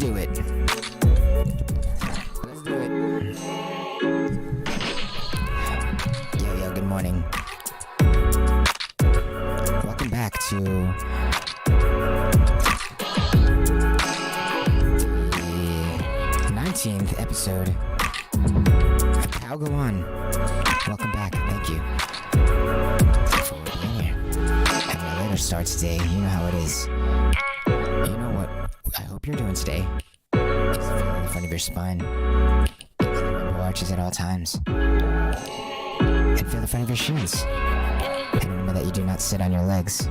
do it. Let's do it. Yo, good morning. Welcome back to the 19th episode of How Go On. Welcome back. Thank you for being here. Having a later start today. You know how it is. You know what I hope you're doing today is feeling the front of your spine. Rainbow arches at all times. And feel the front of your shins. And remember that you do not sit on your legs.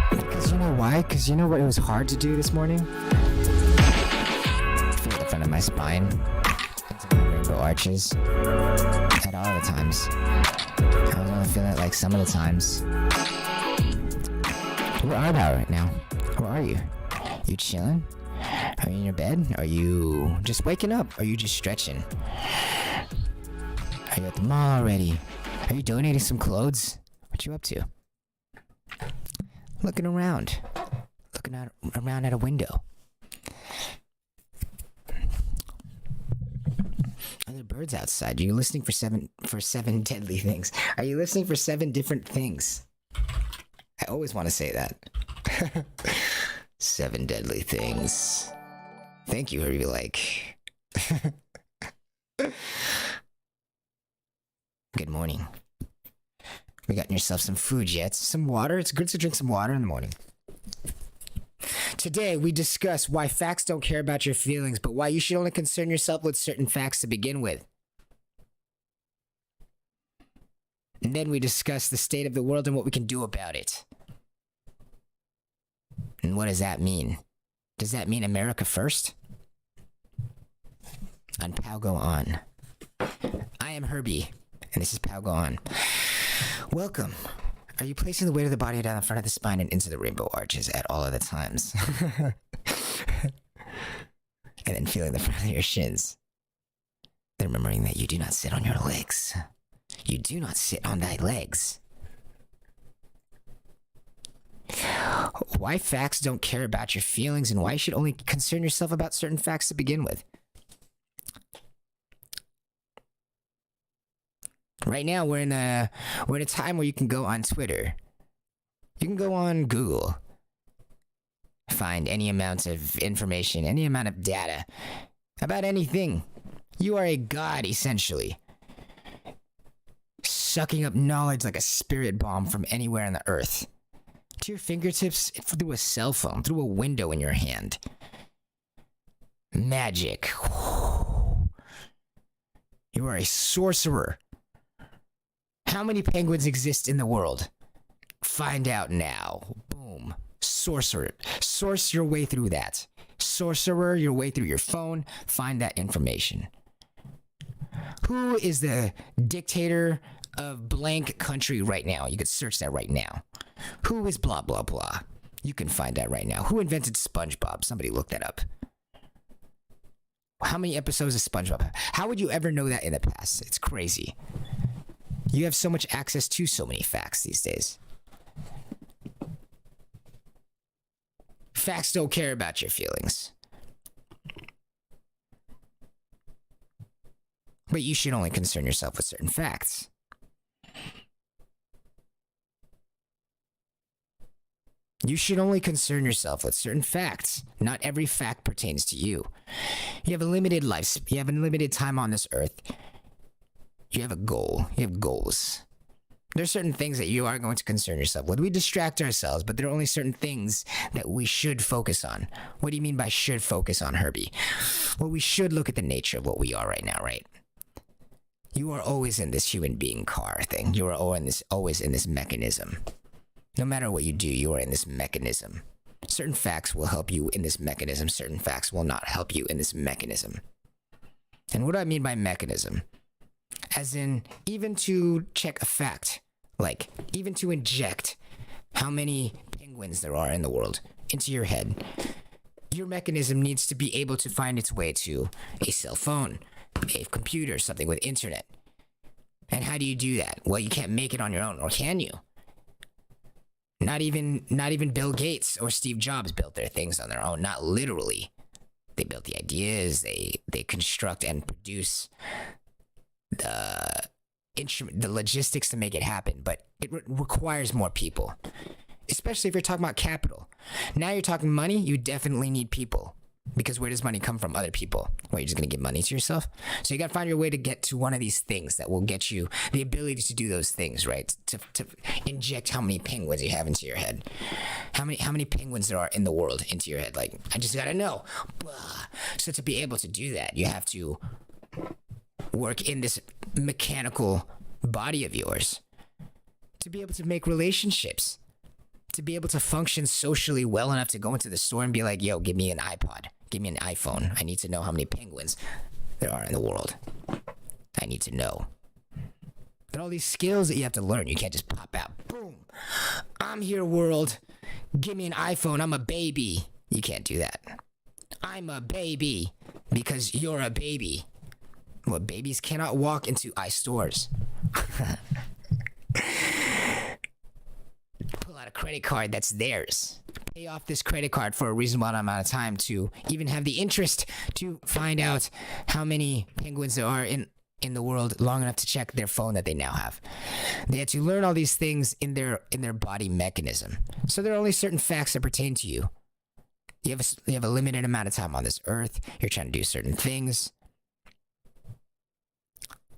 Because you know why? Because you know what it was hard to do this morning? Feel the front of my spine. Into my rainbow arches. At all the times. I was only feeling it like some of the times. Where are you right now? Where are you? You chilling? Are you in your bed? Are you just waking up? Are you just stretching? Are you at the mall already? Are you donating some clothes? What you up to? Looking around. Looking out around at a window. Are there birds outside? Are you listening for seven deadly things? Are you listening for 7 different things? I always want to say that. 7 deadly things. Thank you, Herbie. Like. Good morning. We gotten yourself some food yet? Some water? It's good to drink some water in the morning. Today, we discuss why facts don't care about your feelings, but why you should only concern yourself with certain facts to begin with. And then we discuss the state of the world and what we can do about it. And what does that mean? Does that mean America first? On Pow Go On. I am Herbie, and this is Pow Go On. Welcome. Are you placing the weight of the body down the front of the spine and into the rainbow arches at all of the times? And then feeling the front of your shins. Then remembering that you do not sit on your legs. You do not sit on thy legs. Why facts don't care about your feelings and why you should only concern yourself about certain facts to begin with. Right now, we're in a time where you can go on Twitter. You can go on Google. Find any amount of information, any amount of data about anything. You are a god, essentially. Sucking up knowledge like a spirit bomb from anywhere on the earth. To your fingertips, through a cell phone, through a window in your hand. Magic. You are a sorcerer. How many penguins exist in the world? Find out now. Boom. Sorcerer. Source your way through that. Sorcerer your way through your phone. Find that information. Who is the dictator of blank country right now? You could search that right now. Who is blah, blah, blah? You can find that right now. Who invented SpongeBob? Somebody look that up. How many episodes of SpongeBob? How would you ever know that in the past? It's crazy. You have so much access to so many facts these days. Facts don't care about your feelings. But you should only concern yourself with certain facts. You should only concern yourself with certain facts. Not every fact pertains to you. You have a limited life. You have a limited time on this earth. You have a goal. You have goals. There are certain things that you are going to concern yourself with. We distract ourselves, but there are only certain things that we should focus on. What do you mean by should focus on, Herbie? Well, we should look at the nature of what we are right now, right? You are always in this human being car thing. You are always in this mechanism. No matter what you do, you are in this mechanism. Certain facts will help you in this mechanism. Certain facts will not help you in this mechanism. And what do I mean by mechanism? As in, even to check a fact, like, even to inject how many penguins there are in the world into your head, your mechanism needs to be able to find its way to a cell phone, a computer, something with internet. And how do you do that? Well, you can't make it on your own, or can you? Not even Bill Gates or Steve Jobs built their things on their own. Not literally. They built the ideas. They construct and produce the instrument, the logistics to make it happen. But it requires more people, especially if you're talking about capital. Now you're talking money. You definitely need people. Because where does money come from? Other people. Well, you're just going to give money to yourself? So you got to find your way to get to one of these things that will get you the ability to do those things, right? To inject how many penguins you have into your head. How many penguins there are in the world into your head. Like, I just got to know. So to be able to do that, you have to work in this mechanical body of yours. To be able to make relationships. To be able to function socially well enough to go into the store and be like, yo, give me an iPod. Give me an iPhone. I need to know how many penguins there are in the world. I need to know. There are all these skills that you have to learn. You can't just pop out. Boom. I'm here, world. Give me an iPhone. I'm a baby. You can't do that. I'm a baby because you're a baby. Well, babies cannot walk into iStores. Pull out a credit card that's theirs. Pay off this credit card for a reasonable amount of time to even have the interest to find out how many penguins there are in the world long enough to check their phone that they now have. They had to learn all these things in their body mechanism. So there are only certain facts that pertain to you. You have a limited amount of time on this earth. You're trying to do certain things.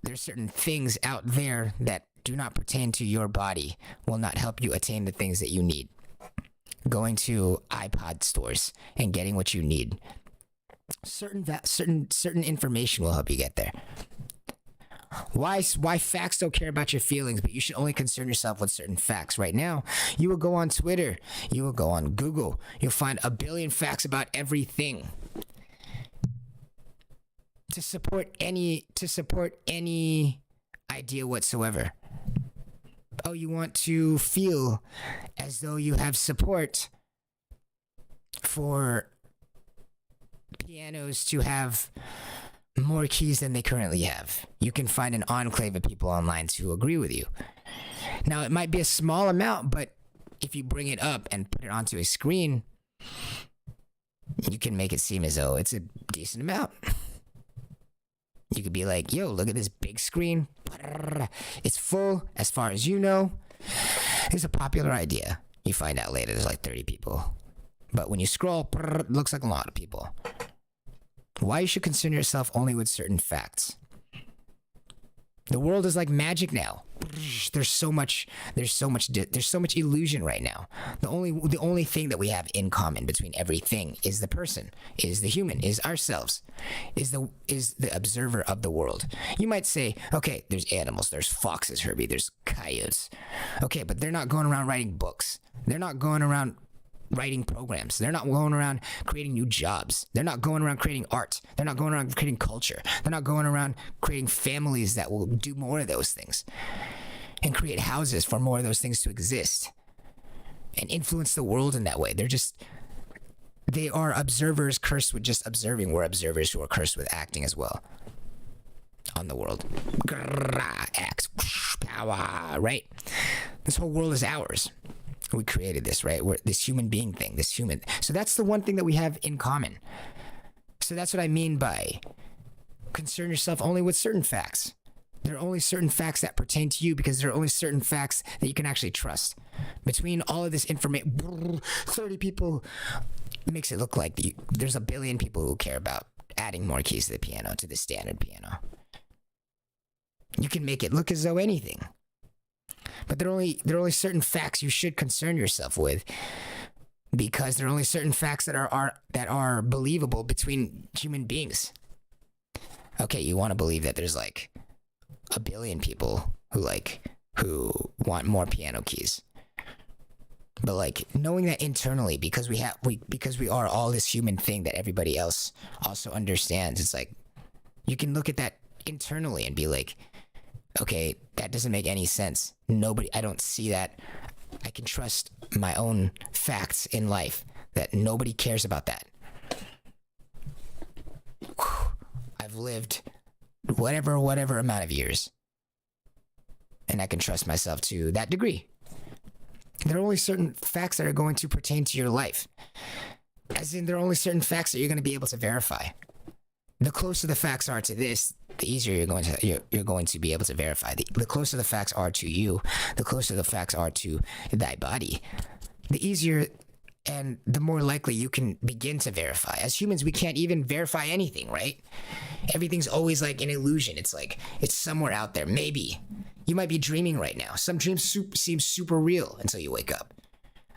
There's certain things out there that do not pertain to your body, will not help you attain the things that you need. Going to iPod stores and getting what you need. Certain information will help you get there. Why facts don't care about your feelings, but you should only concern yourself with certain facts. Right now, you will go on Twitter, you will go on Google, you'll find a billion facts about everything. To support any idea whatsoever. Oh, you want to feel as though you have support for pianos to have more keys than they currently have. You can find an enclave of people online to agree with you. Now, it might be a small amount, but if you bring it up and put it onto a screen, you can make it seem as though it's a decent amount. You could be like, yo, look at this big screen. It's full, as far as you know. It's a popular idea. You find out later there's like 30 people. But when you scroll, it looks like a lot of people. Why you should concern yourself only with certain facts. The world is like magic now. There's so much illusion right now. The only thing that we have in common between everything is the person, is the human, is ourselves, is the observer of the world. You might say, okay, there's animals, there's foxes, Herbie, there's coyotes. Okay, but they're not going around writing books. They're not going around writing programs. They're not going around creating new jobs. They're not going around creating art. They're not going around creating culture. They're not going around creating families that will do more of those things and create houses for more of those things to exist and influence the world in that way. They are observers cursed with just observing. We're observers who are cursed with acting as well on the world. Act, power, right? This whole world is ours. We created this, right? We're this human being thing, this human. So that's the one thing that we have in common. So that's what I mean by concern yourself only with certain facts. There are only certain facts that pertain to you because there are only certain facts that you can actually trust. Between all of this information, 30 people makes it look like there's a billion people who care about adding more keys to the piano, to the standard piano. You can make it look as though anything. But there are only certain facts you should concern yourself with because there are only certain facts that are believable between human beings. Okay, you want to believe that there's like a billion people who want more piano keys. But like knowing that internally because we are all this human thing that everybody else also understands, it's like you can look at that internally and be like, okay, that doesn't make any sense. I don't see that. I can trust my own facts in life that nobody cares about that. I've lived whatever amount of years. And I can trust myself to that degree. There are only certain facts that are going to pertain to your life. As in, there are only certain facts that you're going to be able to verify. The closer the facts are to this, the easier you're going to be able to verify. The closer the facts are to you, the closer the facts are to thy body, the easier and the more likely you can begin to verify. As humans, we can't even verify anything, right? Everything's always like an illusion. It's like it's somewhere out there. Maybe you might be dreaming right now. Some dreams seem super real until you wake up.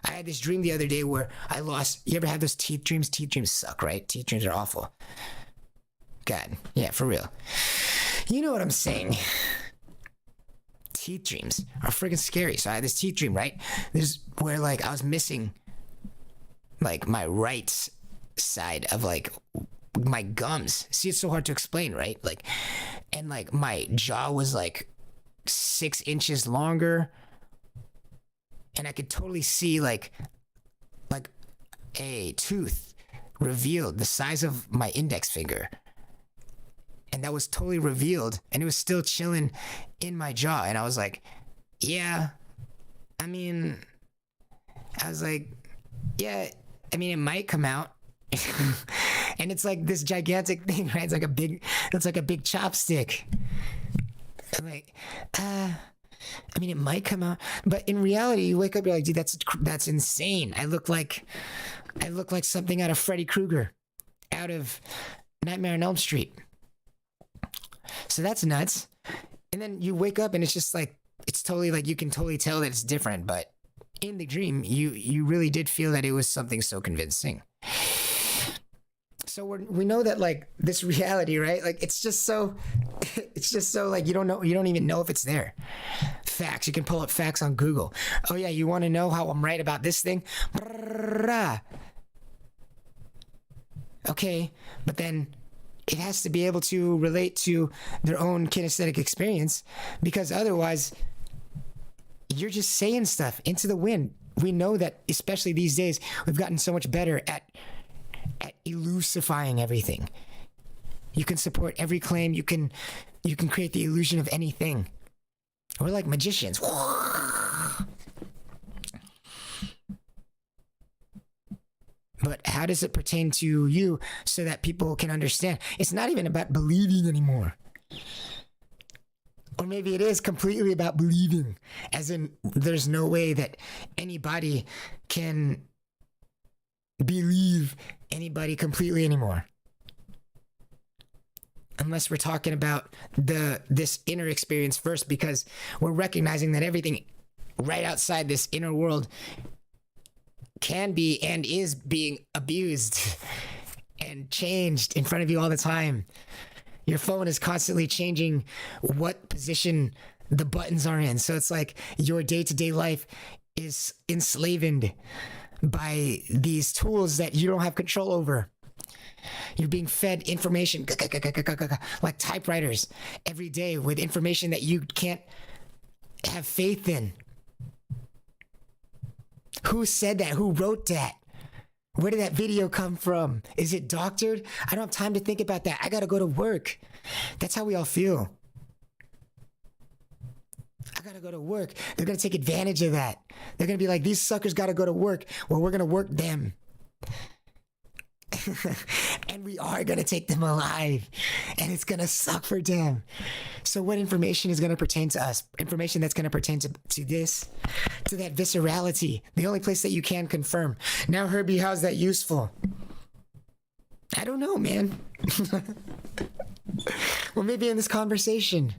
I had this dream the other day where I lost. You ever have those teeth dreams? Teeth dreams suck, right? Teeth dreams are awful. God, yeah, for real. You know what I'm saying? Teeth dreams are freaking scary. So I had this teeth dream, right? This where like I was missing like my right side of like my gums. See, it's so hard to explain, right? Like, and like my jaw was like 6 inches longer, and I could totally see like a tooth revealed the size of my index finger. And that was totally revealed, and it was still chilling in my jaw. And I was like, yeah, I mean, it might come out. And it's like this gigantic thing, right? It's like a big chopstick. I'm like, it might come out, but in reality, you wake up, you're like, dude, that's insane. I look like something out of Freddy Krueger, out of Nightmare on Elm Street. So that's nuts. And then you wake up and it's just like, it's totally like, you can totally tell that it's different, but in the dream, you really did feel that it was something so convincing. So we know that like this reality, right? Like it's just so like you don't even know if it's there. Facts. You can pull up facts on Google. Oh yeah, you want to know how I'm right about this thing? Okay, but then it has to be able to relate to their own kinesthetic experience, because otherwise you're just saying stuff into the wind. We know that, especially these days, we've gotten so much better at elusifying everything. You can support every claim. You can create the illusion of anything. We're like magicians. But how does it pertain to you so that people can understand? It's not even about believing anymore. Or maybe it is completely about believing, as in there's no way that anybody can believe anybody completely anymore. Unless we're talking about this inner experience first, because we're recognizing that everything right outside this inner world can be and is being abused and changed in front of you all the time. Your phone is constantly changing what position the buttons are in. So it's like your day-to-day life is enslaved by these tools that you don't have control over. You're being fed information like typewriters every day with information that you can't have faith in. Who said that? Who wrote that? Where did that video come from? Is it doctored? I don't have time to think about that. I gotta go to work. That's how we all feel. I gotta go to work. They're gonna take advantage of that. They're gonna be like, these suckers gotta go to work. Well, we're gonna work them. And we are gonna take them alive. And it's gonna suck for them. So what information is gonna pertain to us? Information that's gonna pertain to this, to that viscerality. The only place that you can confirm. Now, Herbie, how's that useful? I don't know, man. Well, maybe in this conversation.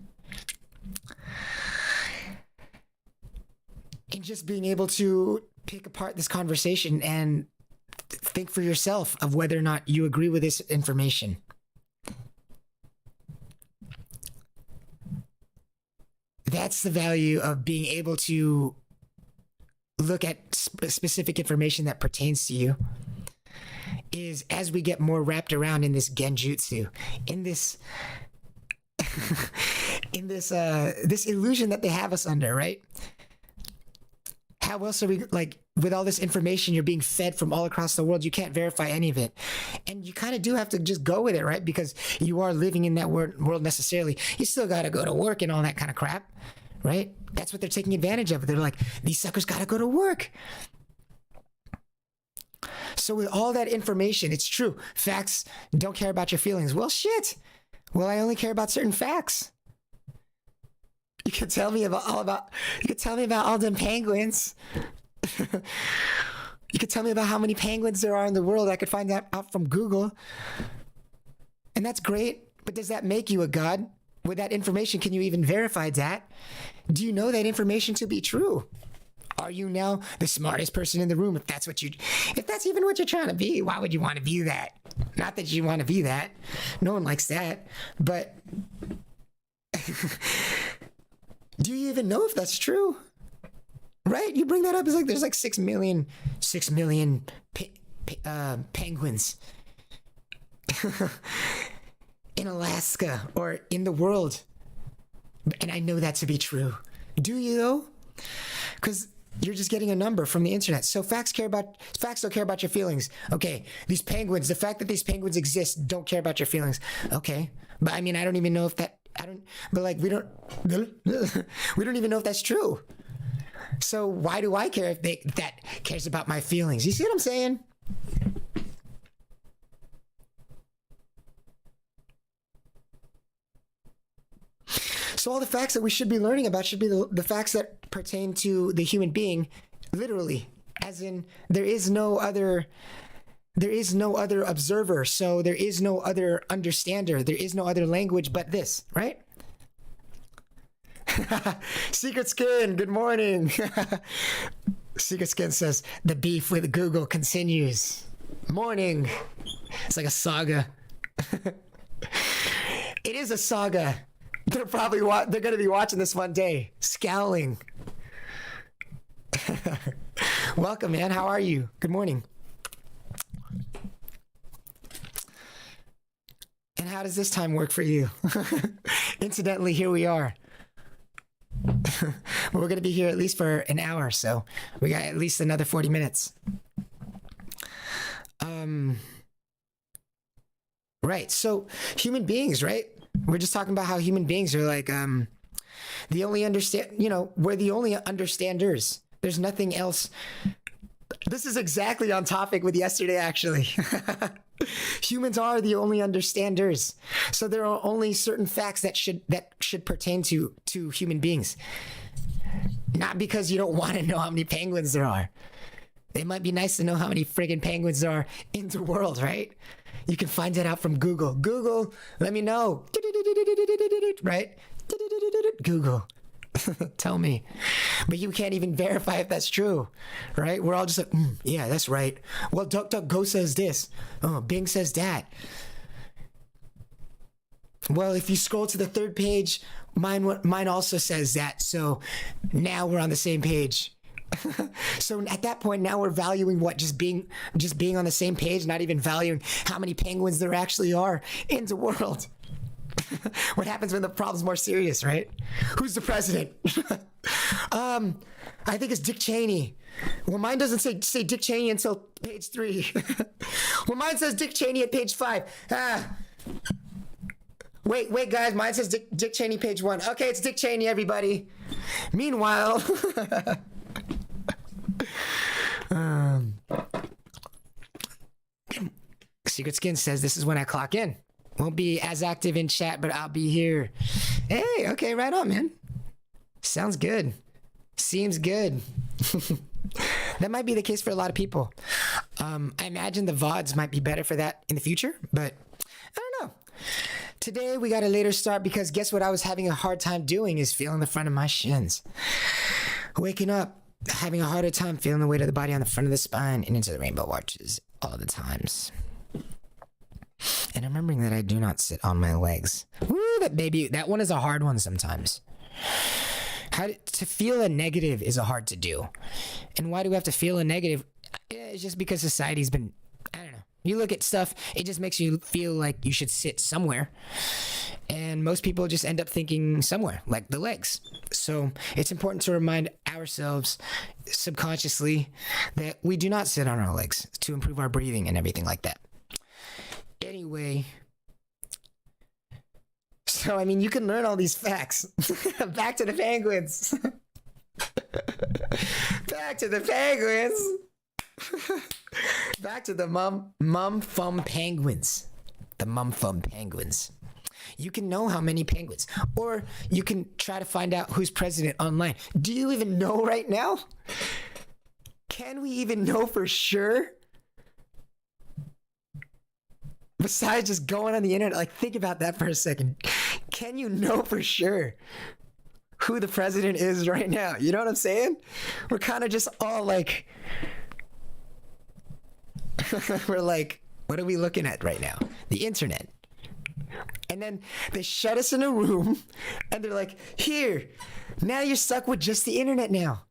And just being able to pick apart this conversation and think for yourself of whether or not you agree with this information. That's the value of being able to look at specific information that pertains to you. Is as we get more wrapped around in this genjutsu, in this this illusion that they have us under, right? How else are we, like, with all this information you're being fed from all across the world, you can't verify any of it. And you kind of do have to just go with it, right? Because you are living in that world necessarily. You still got to go to work and all that kind of crap, right? That's what they're taking advantage of. They're like, these suckers gotta go to work. So with all that information, it's true. Facts don't care about your feelings. Well, shit. Well, I only care about certain facts. You could tell me about all them penguins. You could tell me about how many penguins there are in the world. I could find that out from Google. And that's great. But does that make you a god? With that information, can you even verify that? Do you know that information to be true? Are you now the smartest person in the room? If that's even what you're trying to be, why would you want to be that? Not that you want to be that. No one likes that. But do you even know if that's true? Right? You bring that up. It's like there's like 6 million penguins in Alaska or in the world. And I know that to be true. Do you though? Because you're just getting a number from the internet. So facts don't care about your feelings. Okay, these penguins, the fact that these penguins exist don't care about your feelings. Okay, but I mean, I don't even know if that, we don't even know if that's true. So why do I care if that cares about my feelings? You see what I'm saying? So all the facts that we should be learning about should be the facts that pertain to the human being, literally, as in there is no other observer, so there is no other understander, there is no other language but this, right? Secret Skin, good morning. Secret Skin says the beef with Google continues. Morning. It's like a saga. It is a saga. They're going to be watching this one day, scowling. Welcome, man. How are you? Good morning. And how does this time work for you? Incidentally, here we are. We're going to be here at least for an hour, so we got at least another 40 minutes. Right. So human beings, right? We're just talking about how human beings are like, we're the only understanders. There's nothing else. This is exactly on topic with yesterday, actually. Humans are the only understanders. So there are only certain facts that should pertain to human beings. Not because you don't want to know how many penguins there are. It might be nice to know how many friggin' penguins there are in the world, right? You can find it out from Google. Google, let me know. Right? Google. Tell me. But you can't even verify if that's true, right? We're all just like, yeah, that's right. Well, DuckDuckGo says this. Oh, Bing says that. Well, if you scroll to the third page, mine also says that. So now we're on the same page. So at that point, now we're valuing what just being on the same page, not even valuing how many penguins there actually are in the world. What happens when the problem's more serious, right? Who's the president? I think it's Dick Cheney. Well, mine doesn't say Dick Cheney until page 3. Well, mine says Dick Cheney at page 5. Wait, guys, mine says Dick Cheney, page 1. Okay, it's Dick Cheney, everybody. Meanwhile, Secret Skin says this is when I clock in. Won't be as active in chat, but I'll be here. Hey, okay, right on, man. Sounds good. Seems good. That might be the case for a lot of people. I imagine the VODs might be better for that in the future, but I don't know. Today we got a later start because guess what I was having a hard time doing is feeling the front of my shins. Waking up, having a harder time feeling the weight of the body on the front of the spine and into the rainbow arches all the times. And remembering that I do not sit on my legs. Woo, that one is a hard one sometimes. To feel a negative is hard to do. And why do we have to feel a negative? It's just because society's been, I don't know. You look at stuff, it just makes you feel like you should sit somewhere. And most people just end up thinking somewhere, like the legs. So it's important to remind ourselves subconsciously that we do not sit on our legs to improve our breathing and everything like that. Anyway, So, I mean, you can learn all these facts. Back to the penguins. Back to the penguins. Back to the mum-fum penguins. The mum-fum penguins. You can know how many penguins. Or you can try to find out who's president online. Do you even know right now? Can we even know for sure? Besides just going on the internet, like, think about that for a second. Can you know for sure who the president is right now? You know what I'm saying? We're kind of just all like, we're like, what are we looking at right now? The internet. And then they shut us in a room and they're like, here, now you're stuck with just the internet now.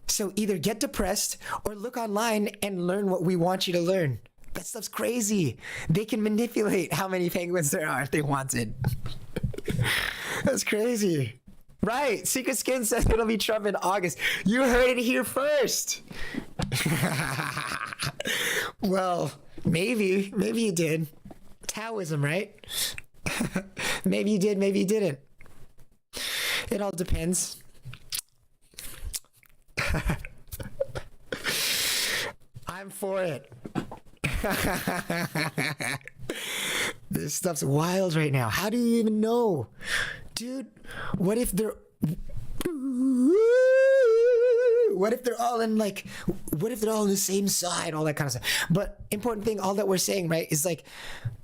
So either get depressed or look online and learn what we want you to learn. That stuff's crazy. They can manipulate how many penguins there are if they wanted. That's crazy. Right. Secret Skin says it'll be Trump in August. You heard it here first. Well, maybe you did. Taoism, right? Maybe you did, maybe you didn't. It all depends. I'm for it. This stuff's wild right now. How do you even know? Dude, what if they're all in the same side, all that kind of stuff. But important thing, all that we're saying, right, is like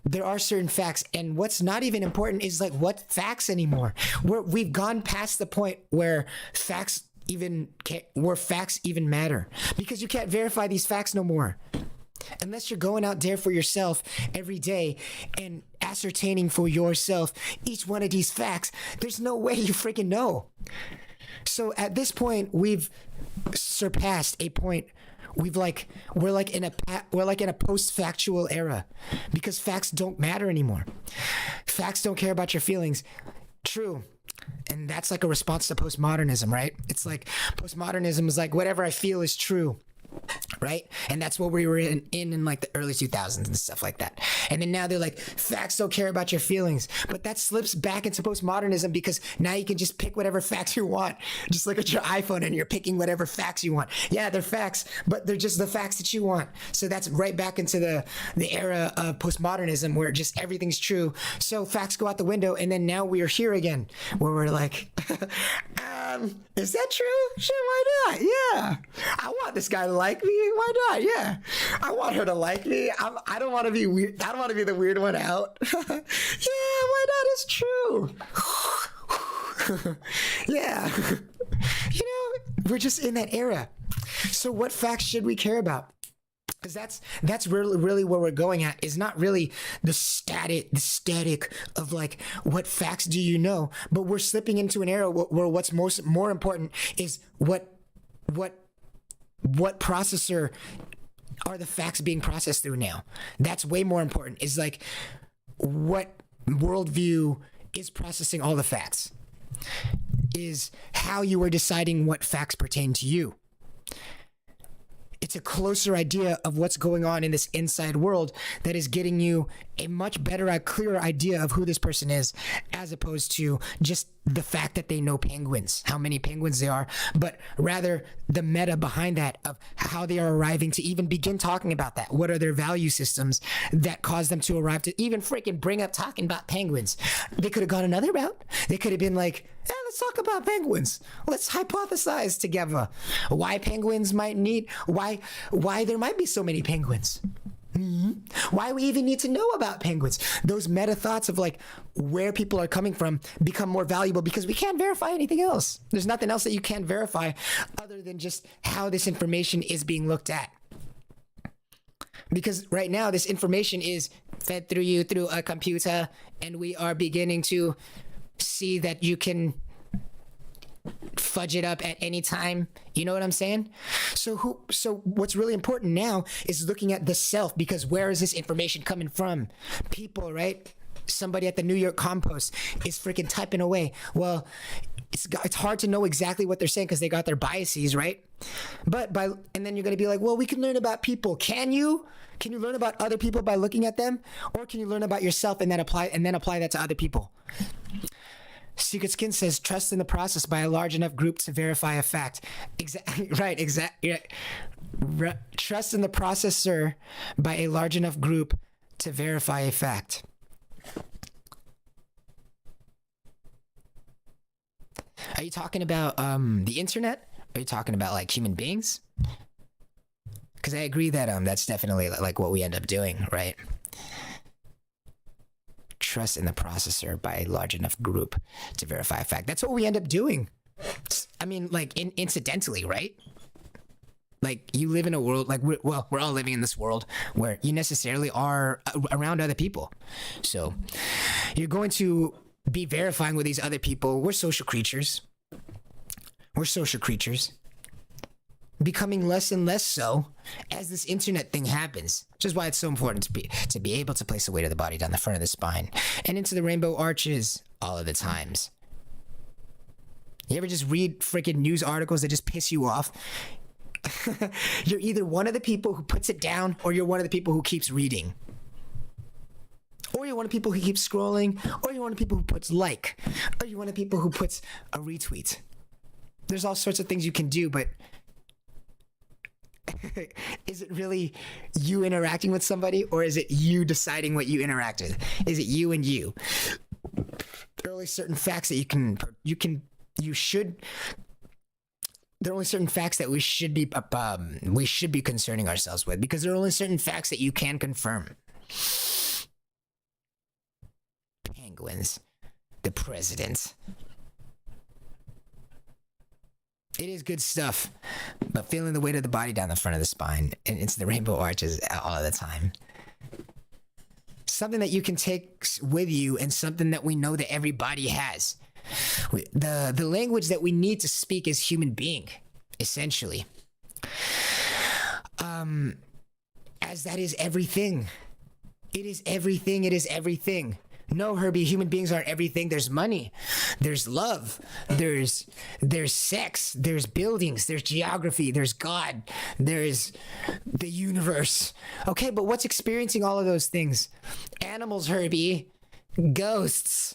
there are certain facts, and what's not even important is like what facts anymore. We've gone past the point where facts even matter, because you can't verify these facts no more. Unless you're going out there for yourself every day and ascertaining for yourself each one of these facts, there's no way you freaking know. So at this point, we've surpassed a point. We're like in a post-factual era, because facts don't matter anymore. Facts don't care about your feelings. True. And that's like a response to postmodernism, right? It's like postmodernism is like whatever I feel is true. Right? And that's what we were in like the early 2000s and stuff like that. And then now they're like, facts don't care about your feelings. But that slips back into postmodernism, because now you can just pick whatever facts you want. Just look at your iPhone and you're picking whatever facts you want. Yeah, they're facts, but they're just the facts that you want. So that's right back into the era of postmodernism, where just everything's true. So facts go out the window, and then now we are here again, where we're like, is that true? Sure, why not? Yeah. I want this guy to like me. Why not? Yeah. I want her to like me. I don't want to be weird. I don't want to be the weird one out. Yeah, why not? It's true. Yeah. You know, we're just in that era. So what facts should we care about? Because that's really where we're going at, is not really the static of like what facts do you know, but we're slipping into an era where what's more important is what processor are the facts being processed through now. That's way more important. Is like what worldview is processing all the facts, is how you are deciding what facts pertain to you. It's a closer idea of what's going on in this inside world that is getting you a much better, clearer idea of who this person is, as opposed to just the fact that they know penguins, how many penguins they are, but rather the meta behind that of how they are arriving to even begin talking about that. What are their value systems that cause them to arrive to even freaking bring up talking about penguins? They could have gone another route. They could have been like, hey, let's talk about penguins. Let's hypothesize together why penguins might need, why there might be so many penguins. Mm-hmm. Why we even need to know about penguins. Those meta thoughts of like where people are coming from become more valuable, because we can't verify anything else. There's nothing else that you can verify other than just how this information is being looked at. Because right now this information is fed through you through a computer, and we are beginning to see that you can fudge it up at any time. You know what I'm saying? So what's really important now is looking at the self, because where is this information coming from? People, right? Somebody at the New York Compost is freaking typing away. Well, it's hard to know exactly what they're saying because they got their biases, right? And then you're going to be like, well, we can learn about people. Can you? Can you learn about other people by looking at them, or can you learn about yourself and then apply that to other people? Secret Skin says, trust in the process by a large enough group to verify a fact. Exactly right. Exactly. Trust in the process, sir, by a large enough group to verify a fact. Are you talking about the internet? Are you talking about like human beings? Because I agree that that's definitely like what we end up doing, right? Trust in the processor by a large enough group to verify a fact. That's what we end up doing. I mean, like incidentally, right? Like you live in a world like we're all living in this world where you necessarily are around other people. So you're going to be verifying with these other people. We're social creatures. We're social creatures. Becoming less and less so as this internet thing happens, which is why it's so important to be able to place the weight of the body down the front of the spine and into the rainbow arches all of the times. You ever just read freaking news articles that just piss you off? You're either one of the people who puts it down, or you're one of the people who keeps reading. Or you're one of the people who keeps scrolling, or you're one of the people who puts like, or you're one of the people who puts a retweet. There's all sorts of things you can do, but is it really you interacting with somebody, or is it you deciding what you interact with? Is it you and you? There are only certain facts that there are only certain facts that we should be concerning ourselves with, because there are only certain facts that you can confirm. Penguins, the president. It is good stuff, but feeling the weight of the body down the front of the spine and into the rainbow arches all of the time. Something that you can take with you, and something that we know that everybody has. The language that we need to speak as human being, essentially. As that is everything. It is everything. It is everything. No, Herbie, human beings aren't everything. There's money, there's love, there's sex, there's buildings, there's geography, there's God, there's the universe. Okay, but what's experiencing all of those things? Animals, Herbie, ghosts,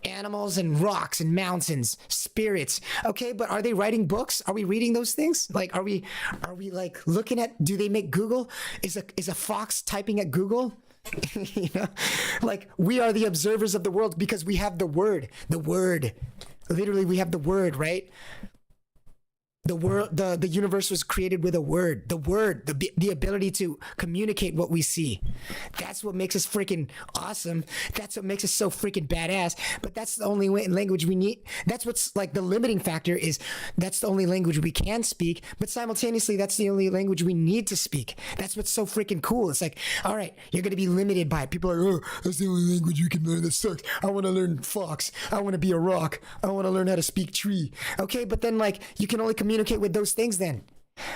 animals and rocks and mountains, spirits. Okay, but are they writing books? Are we reading those things? Like, are we like looking at, do they make Google? Is a fox typing at Google? You know, like, we are the observers of the world because we have the word. Literally, we have the word, right? The world, the universe was created with a word. The word, the ability to communicate what we see. That's what makes us freaking awesome. That's what makes us so freaking badass. But that's the only language we need. That's what's like the limiting factor, is that's the only language we can speak. But simultaneously, that's the only language we need to speak. That's what's so freaking cool. It's like, all right, you're going to be limited by it. People are, oh, that's the only language you can learn. That sucks. I want to learn fox. I want to be a rock. I want to learn how to speak tree. Okay, but then like you can only communicate with those things then.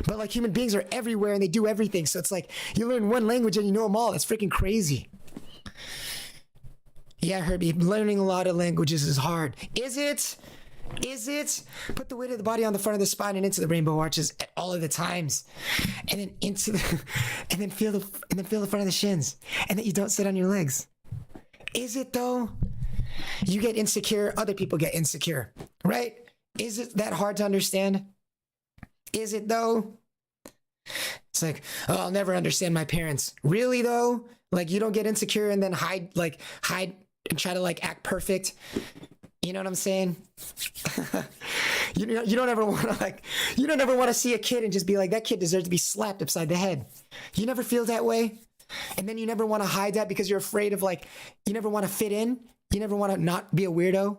But like human beings are everywhere and they do everything. So it's like you learn one language and you know them all. That's freaking crazy. Yeah, Herbie, learning a lot of languages is hard. Is it? Is it? Put the weight of the body on the front of the spine and into the rainbow arches at all of the times. And then and then feel the front of the shins. And that you don't sit on your legs. Is it though? You get insecure, other people get insecure, right? Is it that hard to understand? Is it though? It's like, oh, I'll never understand my parents. Really though? Like, you don't get insecure and then hide and try to like act perfect. You know what I'm saying? you don't ever want to see a kid and just be like, that kid deserves to be slapped upside the head. You never feel that way? And then you never want to hide that because you're afraid of, like, you never want to fit in. You never want to not be a weirdo.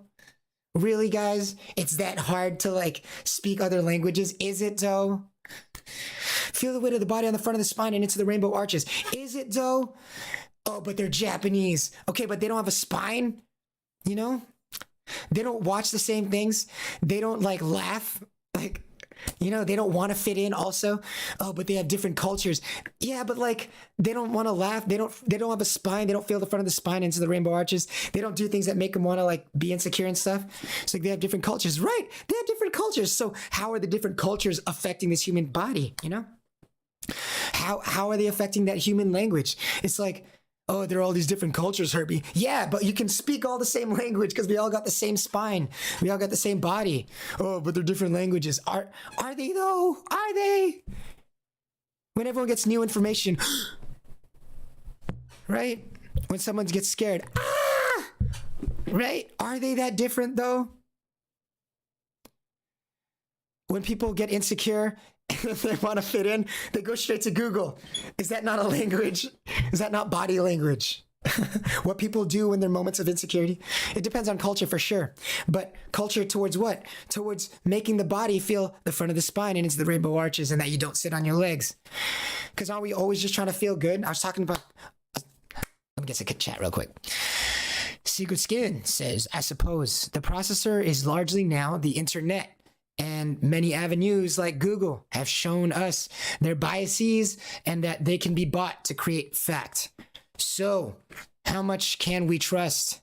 Really, guys? It's that hard to like speak other languages? Is it though? Feel the weight of the body on the front of the spine and into the rainbow arches. Is it though? Oh, but they're Japanese. Okay, but they don't have a spine? You know? They don't watch the same things. They don't like laugh. Like, You know, they don't want to fit in also. Oh, but they have different cultures. Yeah, but like they don't want to laugh. They don't have a spine. They don't feel the front of the spine into the rainbow arches. They don't do things that make them want to like be insecure and stuff. It's like they have different cultures. Right. They have different cultures. So how are the different cultures affecting this human body, you know? How are they affecting that human language? It's like, oh, there are all these different cultures, Herbie. Yeah, but you can speak all the same language because we all got the same spine. We all got the same body. Oh, but they're different languages. Are they though? Are they? When everyone gets new information, right? When someone gets scared, right? Are they that different though? When people get insecure, if they want to fit in, they go straight to Google. Is that not a language? Is that not body language? What people do in their moments of insecurity? It depends on culture for sure. But culture towards what? Towards making the body feel the front of the spine and into the rainbow arches and that you don't sit on your legs. Because aren't we always just trying to feel good? I was talking about... Let me get a chat real quick. Secret Skin says, I suppose the processor is largely now the internet. And many avenues like Google have shown us their biases and that they can be bought to create fact. So, how much can we trust?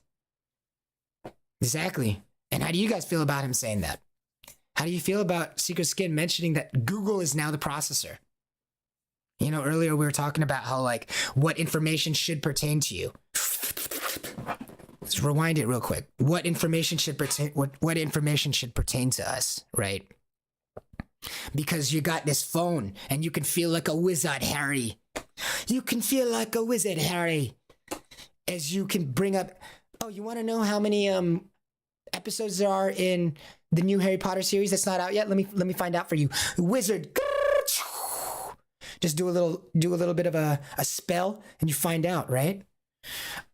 Exactly. And how do you guys feel about him saying that? How do you feel about Secret Skin mentioning that Google is now the processor? You know, earlier we were talking about how, like, what information should pertain to you. Let's rewind it real quick. What information should pertain? What information should pertain to us, right? Because you got this phone and you can feel like a wizard, Harry. You can feel like a wizard, Harry, as you can bring up. Oh, you want to know how many episodes there are in the new Harry Potter series that's not out yet? Let me find out for you. Wizard. Just do a little bit of a spell, and you find out, right?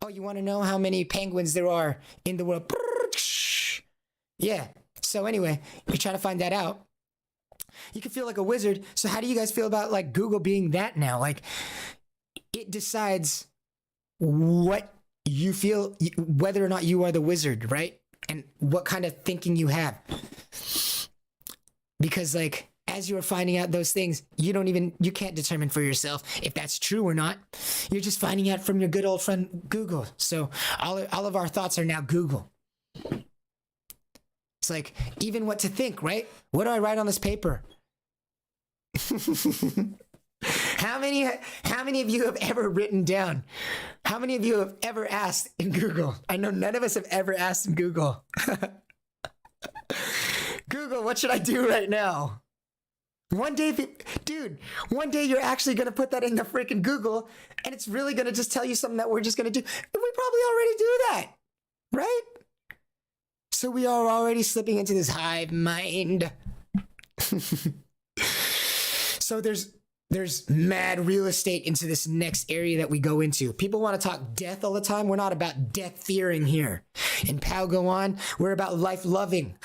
Oh, you want to know how many penguins there are in the world? Yeah. So anyway, you try to find that out. You can feel like a wizard. So how do you guys feel about like Google being that now? Like it decides what you feel, whether or not you are the wizard, right? And what kind of thinking you have. Because like, as you're finding out those things, you can't determine for yourself if that's true or not. You're just finding out from your good old friend Google. So all of our thoughts are now Google. It's like, even what to think, right? What do I write on this paper? How many of you have ever written down? How many of you have ever asked in Google? I know none of us have ever asked in Google. Google, what should I do right now? One day you're actually going to put that in the freaking Google and it's really going to just tell you something that we're just going to do. And we probably already do that, right? So we are already slipping into this hive mind. So there's mad real estate into this next area that we go into. People want to talk death all the time. We're not about death fearing here. In Pal Go On, we're about life loving.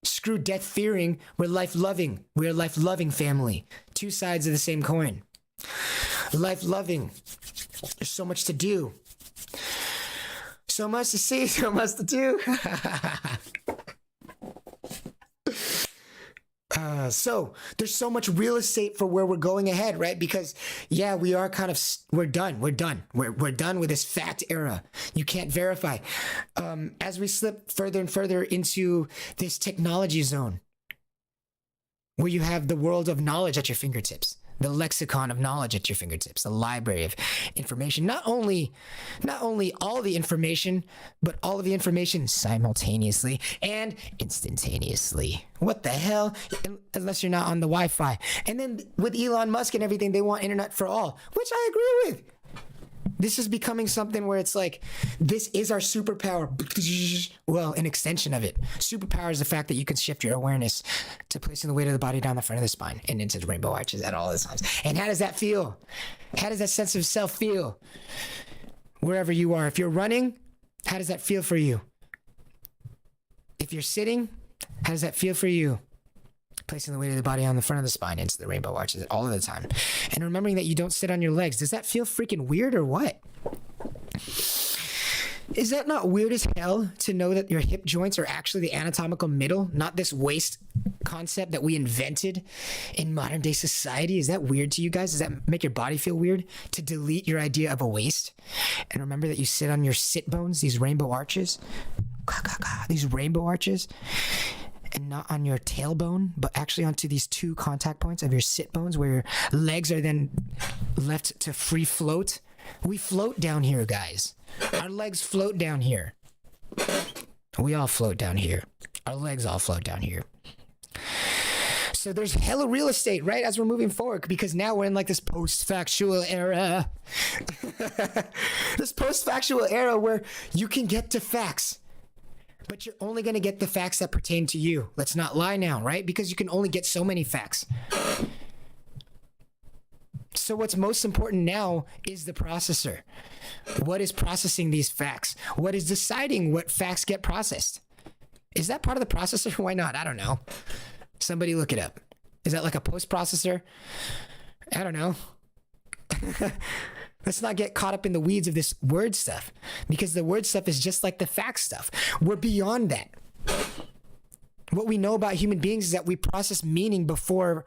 Screw death fearing, we're life loving. We're a life loving family. Two sides of the same coin. Life loving. There's so much to do. So much to see, so much to do. So there's so much real estate for where we're going ahead, right? Because yeah, we are kind of, we're done. We're done with this fact era. You can't verify. As we slip further and further into this technology zone, where you have the world of knowledge at your fingertips, the lexicon of knowledge at your fingertips, the library of information, not only all the information, but all of the information simultaneously and instantaneously. What the hell? Unless you're not on the Wi-Fi. And then with Elon Musk and everything, they want internet for all, which I agree with. This is becoming something where it's like, this is our superpower. Well, an extension of it. Superpower is the fact that you can shift your awareness to placing the weight of the body down the front of the spine and into the rainbow arches at all the times. And how does that feel? How does that sense of self feel? Wherever you are. If you're running, how does that feel for you? If you're sitting, how does that feel for you? Placing the weight of the body on the front of the spine into the rainbow arches all of the time. And remembering that you don't sit on your legs. Does that feel freaking weird or what? Is that not weird as hell to know that your hip joints are actually the anatomical middle, not this waist concept that we invented in modern day society? Is that weird to you guys? Does that make your body feel weird to delete your idea of a waist? And remember that you sit on your sit bones, these rainbow arches, these rainbow arches, and not on your tailbone, but actually onto these two contact points of your sit bones where your legs are then left to free float. We float down here, guys. Our legs float down here. We all float down here. Our legs all float down here. So there's hella real estate, right, as we're moving forward, because now we're in like this post-factual era. This post-factual era where you can get to facts, but you're only going to get the facts that pertain to you. Let's not lie now, right? Because you can only get so many facts. So what's most important now is the processor. What is processing these facts? What is deciding what facts get processed? Is that part of the processor? Why not? I don't know. Somebody look it up. Is that like a post processor? I don't know. Let's not get caught up in the weeds of this word stuff, because the word stuff is just like the fact stuff. We're beyond that. What we know about human beings is that we process meaning before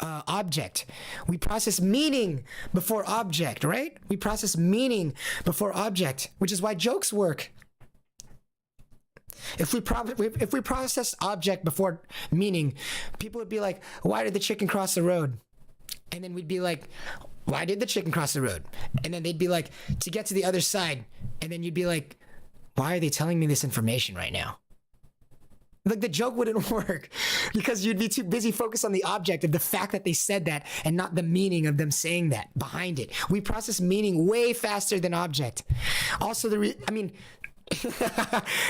object. We process meaning before object, right? We process meaning before object, which is why jokes work. If we process object before meaning, people would be like, why did the chicken cross the road? And then we'd be like, why did the chicken cross the road? And then they'd be like, to get to the other side. And then you'd be like, why are they telling me this information right now? Like, the joke wouldn't work because you'd be too busy focused on the object of the fact that they said that and not the meaning of them saying that behind it. We process meaning way faster than object. Also,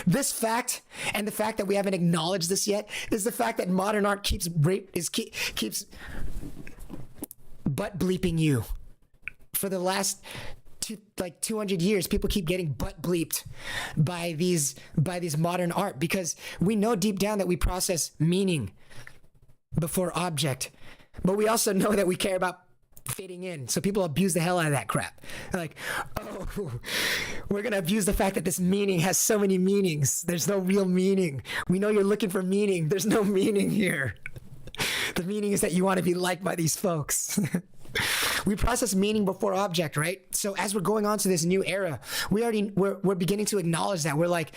this fact and the fact that we haven't acknowledged this yet is the fact that modern art keeps butt bleeping you. For the last 200 years, people keep getting butt bleeped by these modern art, because we know deep down that we process meaning before object, but we also know that we care about fitting in. So people abuse the hell out of that crap. They're like, oh, we're gonna abuse the fact that this meaning has so many meanings. There's no real meaning. We know you're looking for meaning. There's no meaning here. The meaning is that you want to be liked by these folks. We process meaning before object, right? So as we're going on to this new era, we're beginning to acknowledge that. We're like,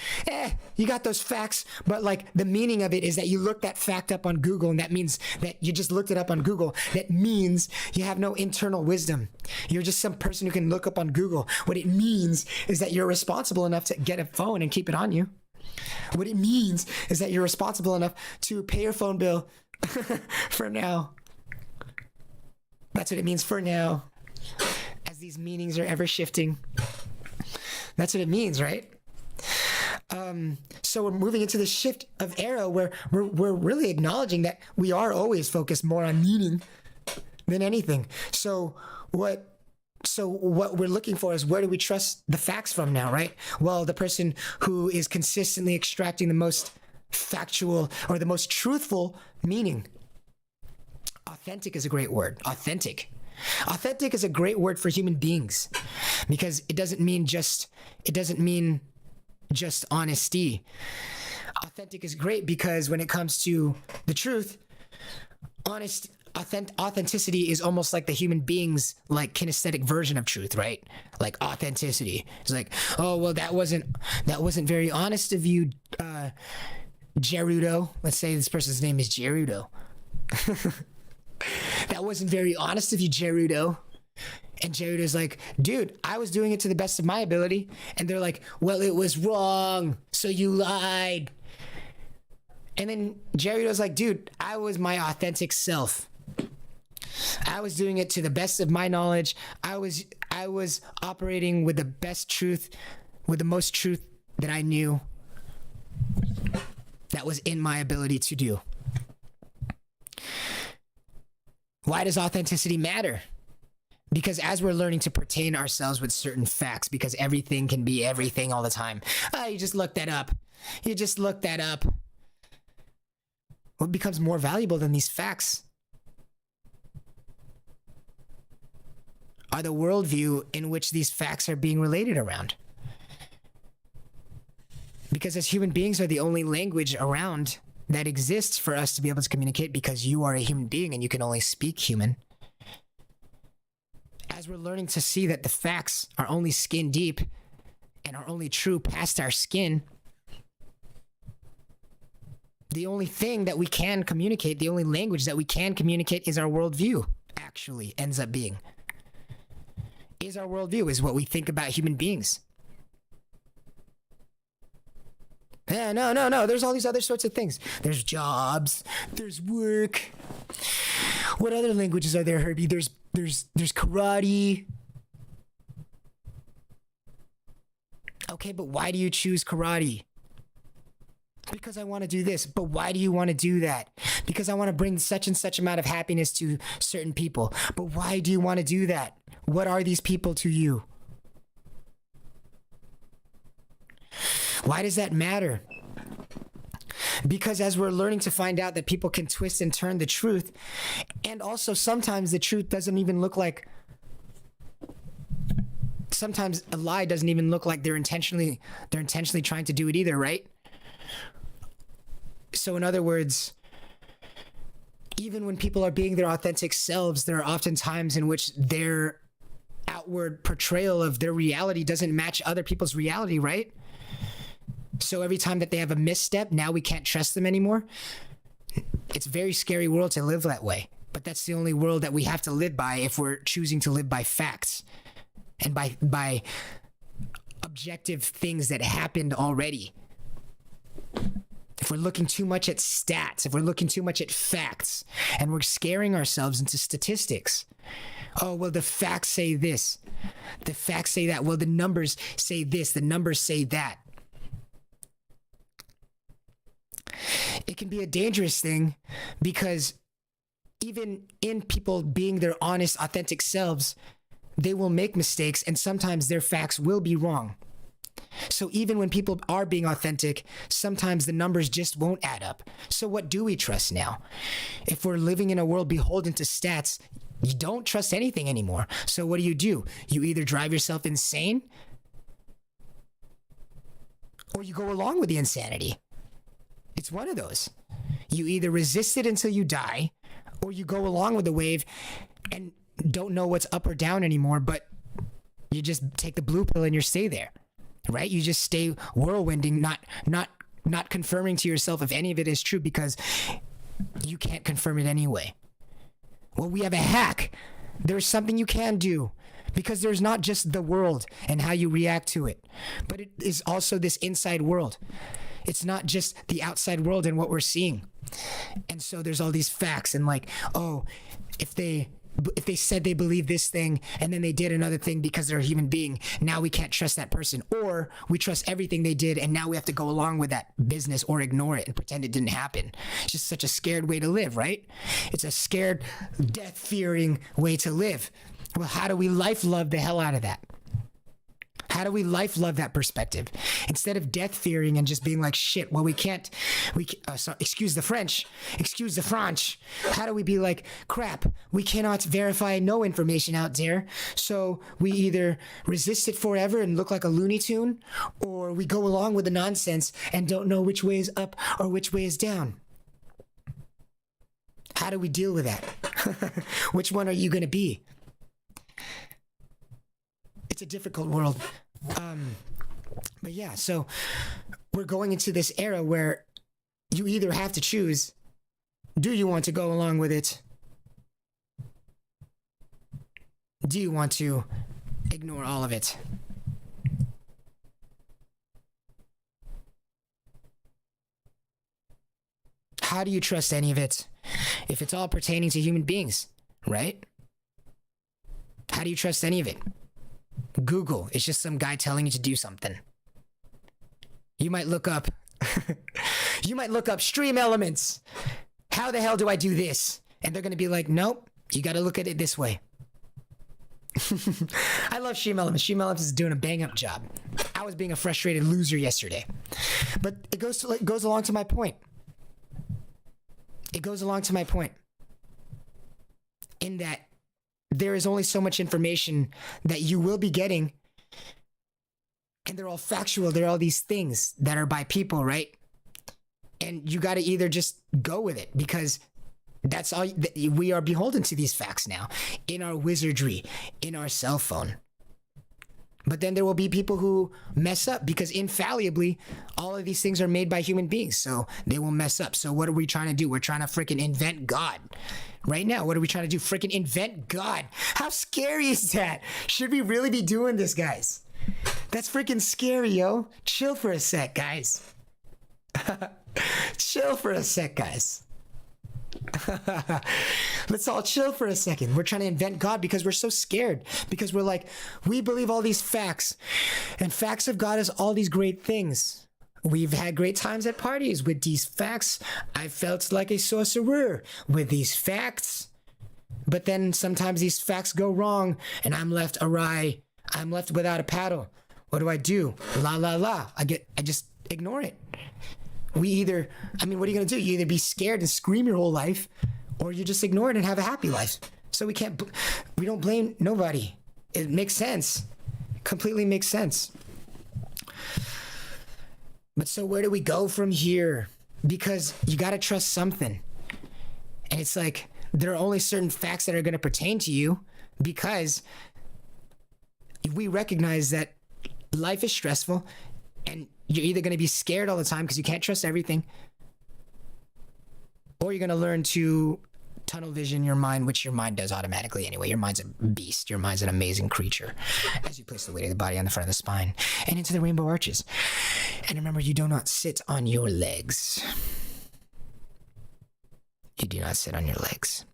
you got those facts, but like the meaning of it is that you looked that fact up on Google, and that means that you just looked it up on Google. That means you have no internal wisdom. You're just some person who can look up on Google. What it means is that you're responsible enough to get a phone and keep it on you. What it means is that you're responsible enough to pay your phone bill for now. That's what it means for now, as these meanings are ever shifting. That's what it means, right? So we're moving into the shift of era where we're really acknowledging that we are always focused more on meaning than anything. So what we're looking for is, where do we trust the facts from now, right? Well, the person who is consistently extracting the most factual or the most truthful meaning. Authentic is a great word. Authentic is a great word for human beings, because it doesn't mean just honesty. Authentic is great because when it comes to the truth, authenticity is almost like the human being's like kinesthetic version of truth, right? Like authenticity. It's like, oh well, that wasn't very honest of you, Gerudo. Let's say this person's name is Gerudo. That wasn't very honest of you, Gerudo. And Gerudo's like, dude, I was doing it to the best of my ability. And they're like, well, it was wrong, so you lied. And then Gerudo's like, dude, I was my authentic self. I was doing it to the best of my knowledge. I was operating with the best truth, with the most truth that I knew that was in my ability to do. Why does authenticity matter? Because as we're learning to pertain ourselves with certain facts, because everything can be everything all the time. You just looked that up. What becomes more valuable than these facts are the worldview in which these facts are being related around. Because as human beings are the only language around that exists for us to be able to communicate, because you are a human being and you can only speak human. As we're learning to see that the facts are only skin deep and are only true past our skin, the only thing that we can communicate, the only language that we can communicate is our worldview, actually ends up being. Is our worldview, is what we think about human beings. Yeah, no. There's all these other sorts of things. There's jobs. There's work. What other languages are there, Herbie? There's karate. Okay, but why do you choose karate? Because I want to do this. But why do you want to do that? Because I want to bring such and such amount of happiness to certain people. But why do you want to do that? What are these people to you? Why does that matter? Because as we're learning to find out that people can twist and turn the truth, and also sometimes the truth doesn't even look like, sometimes a lie doesn't even look like they're intentionally trying to do it either, right? So in other words, even when people are being their authentic selves, there are often times in which their outward portrayal of their reality doesn't match other people's reality, right? So every time that they have a misstep, now we can't trust them anymore. It's a very scary world to live that way. But that's the only world that we have to live by if we're choosing to live by facts and by objective things that happened already. If we're looking too much at stats, if we're looking too much at facts, and we're scaring ourselves into statistics. Oh, well, the facts say this. The facts say that. Well, the numbers say this. The numbers say that. It can be a dangerous thing because even in people being their honest, authentic selves, they will make mistakes and sometimes their facts will be wrong. So even when people are being authentic, sometimes the numbers just won't add up. So what do we trust now? If we're living in a world beholden to stats, you don't trust anything anymore. So what do? You either drive yourself insane or you go along with the insanity. It's one of those. You either resist it until you die, or you go along with the wave and don't know what's up or down anymore, but you just take the blue pill and you stay there, right? You just stay whirlwinding, not confirming to yourself if any of it is true because you can't confirm it anyway. Well, we have a hack. There's something you can do. Because there's not just the world and how you react to it, but it is also this inside world. It's not just the outside world and what we're seeing. And so there's all these facts and like, oh, if they said they believe this thing and then they did another thing because they're a human being, now we can't trust that person. Or we trust everything they did and now we have to go along with that business or ignore it and pretend it didn't happen. It's just such a scared way to live, right? It's a scared, death-fearing way to live. Well, how do we life love the hell out of that? How do we life love that perspective? Instead of death fearing and just being like, shit, well, excuse the French. How do we be like, crap, we cannot verify no information out there. So we either resist it forever and look like a Looney Tune, or we go along with the nonsense and don't know which way is up or which way is down. How do we deal with that? Which one are you going to be? It's a difficult world. But yeah, so we're going into this era where you either have to choose, do you want to go along with it? Do you want to ignore all of it? How do you trust any of it if it's all pertaining to human beings, right? How do you trust any of it? Google, it's just some guy telling you to do something. You might look up stream elements. How the hell do I do this? And they're going to be like, nope, you got to look at it this way. I love Stream Elements. Stream Elements is doing a bang up job. I was being a frustrated loser yesterday. But it goes along to my point. It goes along to my point. In that there is only so much information that you will be getting And they're all factual. They're all these things that are by people, right? And you got to either just go with it, because that's all. We are beholden to these facts now in our wizardry, in our cell phone. But then there will be people who mess up, because infallibly, all of these things are made by human beings. So they will mess up. So what are we trying to do? We're trying to freaking invent God. Right now, what are we trying to do? Freaking invent God. How scary is that? Should we really be doing this, guys? That's freaking scary, yo. Chill for a sec, guys. Chill for a sec, guys. Let's all chill for a second. We're trying to invent God because we're so scared. Because we're like, we believe all these facts. And facts of God is all these great things. We've had great times at parties with these facts. I felt like a sorcerer with these facts. But then sometimes these facts go wrong and I'm left awry. I'm left without a paddle. What do? La la la. I just ignore it. What are you going to do? You either be scared and scream your whole life, or you just ignore it and have a happy life. So we don't blame nobody. It makes sense. Completely makes sense. But so where do we go from here? Because you got to trust something. And it's like, there are only certain facts that are going to pertain to you, because we recognize that life is stressful, and you're either going to be scared all the time because you can't trust everything, or you're going to learn to tunnel vision your mind, which your mind does automatically anyway. Your mind's a beast. Your mind's an amazing creature. As you place the weight of the body on the front of the spine and into the rainbow arches. And remember, you do not sit on your legs. You do not sit on your legs.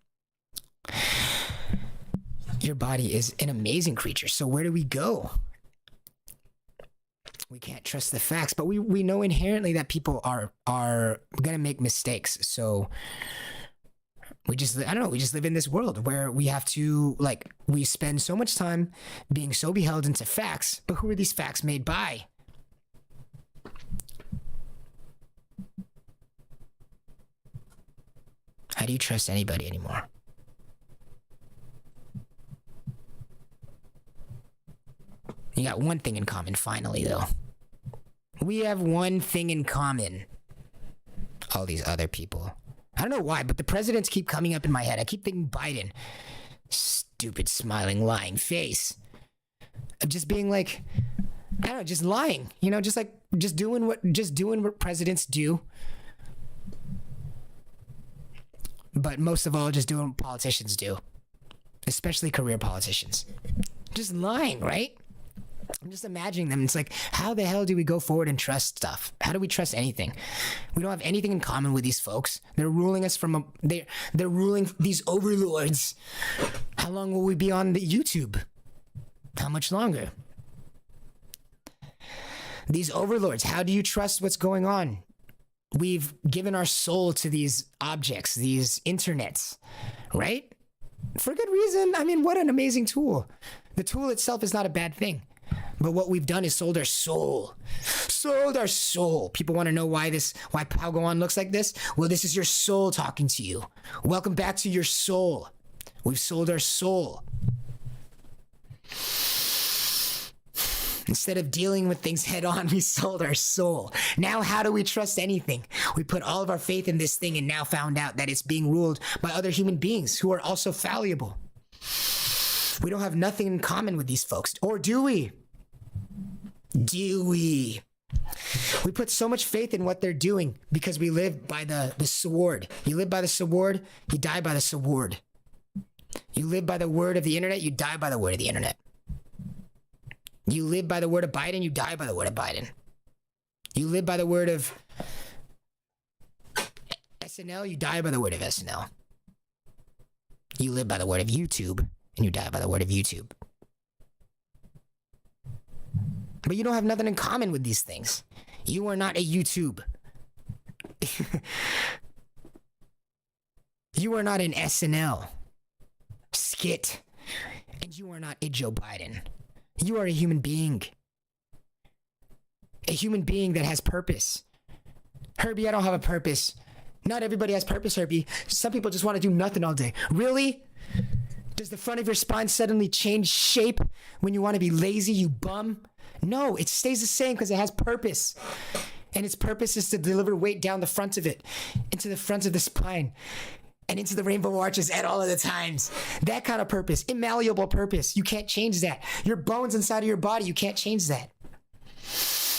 Your body is an amazing creature. So where do we go? We can't trust the facts, but we know inherently that people are going to make mistakes. So we just live in this world where we have to, we spend so much time being so beholden to facts, but who are these facts made by? How do you trust anybody anymore? You got one thing in common, finally, though. We have one thing in common. All these other people. I don't know why, but the presidents keep coming up in my head. I keep thinking Biden. Stupid, smiling, lying face. Just being like, I don't know, just lying. Just doing what presidents do. But most of all, just doing what politicians do. Especially career politicians. Just lying, right? I'm just imagining them. It's like, how the hell do we go forward and trust stuff? How do we trust anything? We don't have anything in common with these folks. They're ruling us they're ruling these overlords. How long will we be on the YouTube? How much longer? These overlords, how do you trust what's going on? We've given our soul to these objects, these internets, right? For good reason. I mean, what an amazing tool. The tool itself is not a bad thing. But what we've done is sold our soul. Sold our soul. People want to know why Pao Go On looks like this? Well, this is your soul talking to you. Welcome back to your soul. We've sold our soul. Instead of dealing with things head on, we sold our soul. Now, how do we trust anything? We put all of our faith in this thing and now found out that it's being ruled by other human beings who are also fallible. We don't have nothing in common with these folks. Or do we? Do we? We put so much faith in what they're doing because we live by the sword. You live by the sword, you die by the sword. You live by the word of the internet, you die by the word of the internet. You live by the word of Biden, you die by the word of Biden. You live by the word of SNL, you die by the word of SNL. You live by the word of YouTube, and you die by the word of YouTube. But you don't have nothing in common with these things. You are not a YouTube. You are not an SNL skit. And you are not a Joe Biden. You are a human being. A human being that has purpose. Herbie, I don't have a purpose. Not everybody has purpose, Herbie. Some people just want to do nothing all day. Really? Does the front of your spine suddenly change shape when you want to be lazy, you bum? No, it stays the same because it has purpose. And its purpose is to deliver weight down the front of it, into the front of the spine, and into the rainbow arches at all of the times. That kind of purpose, immalleable purpose. You can't change that. Your bones inside of your body, you can't change that.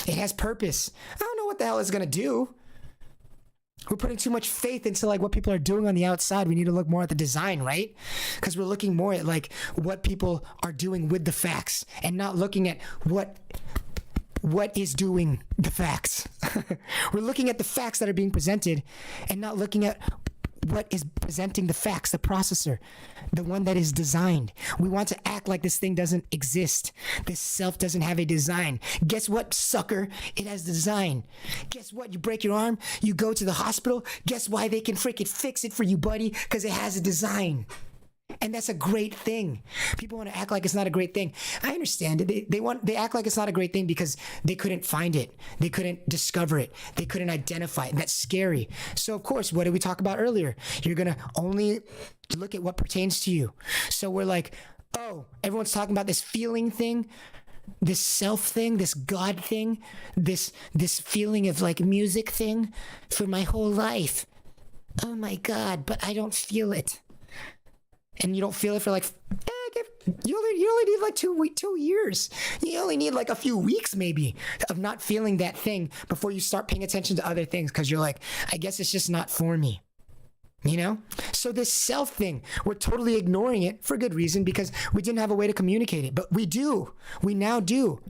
It has purpose. I don't know what the hell it's going to do. We're putting too much faith into like what people are doing on the outside. We need to look more at the design, right? Because we're looking more at like what people are doing with the facts and not looking at what is doing the facts. We're looking at the facts that are being presented and not looking at what is presenting the facts, the processor, the one that is designed. We want to act like this thing doesn't exist. This self doesn't have a design. Guess what, sucker? It has design. Guess what? You break your arm, you go to the hospital. Guess why they can freaking fix it for you, buddy? Because it has a design. And that's a great thing. People want to act like it's not a great thing. I understand it. They act like it's not a great thing because they couldn't find it. They couldn't discover it. They couldn't identify it. And that's scary. So of course, what did we talk about earlier? You're going to only look at what pertains to you. So we're like, oh, everyone's talking about this feeling thing, this self thing, this God thing, this feeling of like music thing for my whole life. Oh my God, but I don't feel it. And you don't feel it for like, you only need like 2 years. You only need like a few weeks maybe of not feeling that thing before you start paying attention to other things. Cause you're like, I guess it's just not for me. You know? So this self thing, we're totally ignoring it for good reason because we didn't have a way to communicate it, but we do. We now do.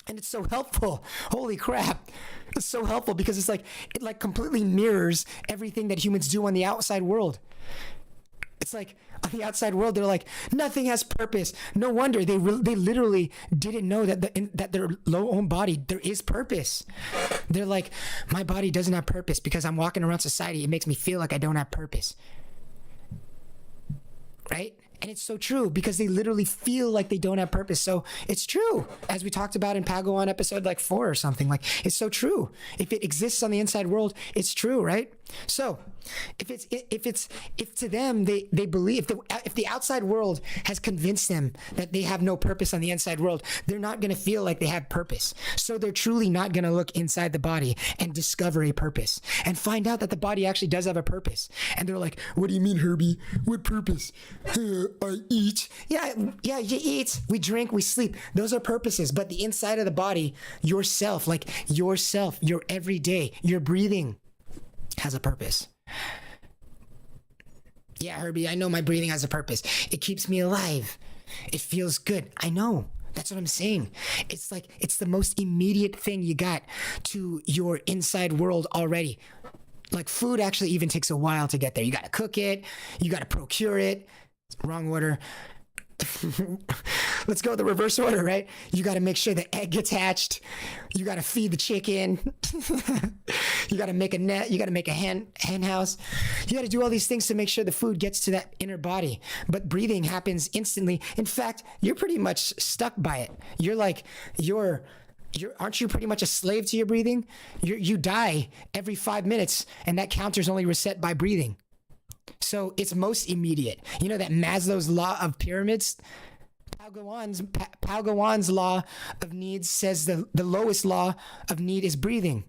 And it's so helpful. Holy crap. It's so helpful because it's like, it like completely mirrors everything that humans do on the outside world. It's like on the outside world, they're like, nothing has purpose. No wonder they literally didn't know that their low own body, there is purpose. They're like, my body doesn't have purpose because I'm walking around society. It makes me feel like I don't have purpose. Right? And it's so true because they literally feel like they don't have purpose. So it's true. As we talked about in Padawan episode like 4 or something, like it's so true. If it exists on the inside world, it's true, right? So if to them, they believe, if the outside world has convinced them that they have no purpose on the inside world, they're not going to feel like they have purpose. So they're truly not going to look inside the body and discover a purpose and find out that the body actually does have a purpose. And they're like, what do you mean, Herbie? What purpose? I eat. Yeah, you eat, we drink, we sleep. Those are purposes. But the inside of the body, yourself, your everyday, your breathing has a purpose. Yeah, Herbie, I know my breathing has a purpose. It keeps me alive. It feels good. I know. That's what I'm saying. It's like, it's the most immediate thing you got to your inside world already. Like food actually even takes a while to get there. You got to cook it. You got to procure it. Wrong order. Let's go the reverse order, right? You got to make sure the egg gets hatched. You got to feed the chicken. You got to make a net. You got to make a hen house. You got to do all these things to make sure the food gets to that inner body. But breathing happens instantly. In fact, you're pretty much stuck by it. You're like, aren't you pretty much a slave to your breathing? You die every 5 minutes, and that counter's only reset by breathing. So it's most immediate. You know that Maslow's law of pyramids? Pao Gawan's law of needs says the lowest law of need is breathing.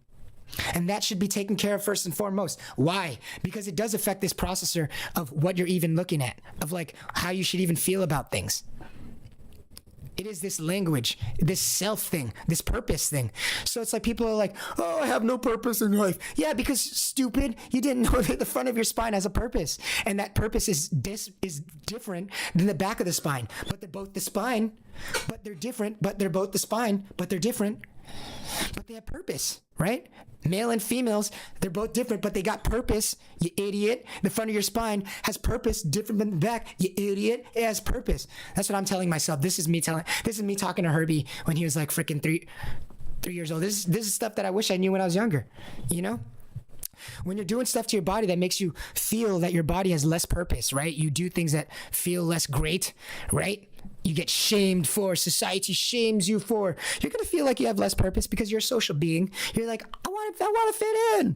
And that should be taken care of first and foremost. Why? Because it does affect this processor of what you're even looking at, of like how you should even feel about things. It is this language, this self thing, this purpose thing. So it's like people are like, oh, I have no purpose in life. Yeah, because stupid, you didn't know that the front of your spine has a purpose. And that purpose is different than the back of the spine. But they're both the spine, but they're different. But they're both the spine, but they're different. But they have purpose, right? Male and females, they're both different, but they got purpose, you idiot. The front of your spine has purpose, different than the back, you idiot. It has purpose. That's what I'm telling myself. This is me talking to Herbie when he was like freaking three years old. This is stuff that I wish I knew when I was younger, you know? When you're doing stuff to your body that makes you feel that your body has less purpose, right? You do things that feel less great, right? You get shamed for, society shames you for. You're going to feel like you have less purpose because you're a social being. You're like, I want to fit in.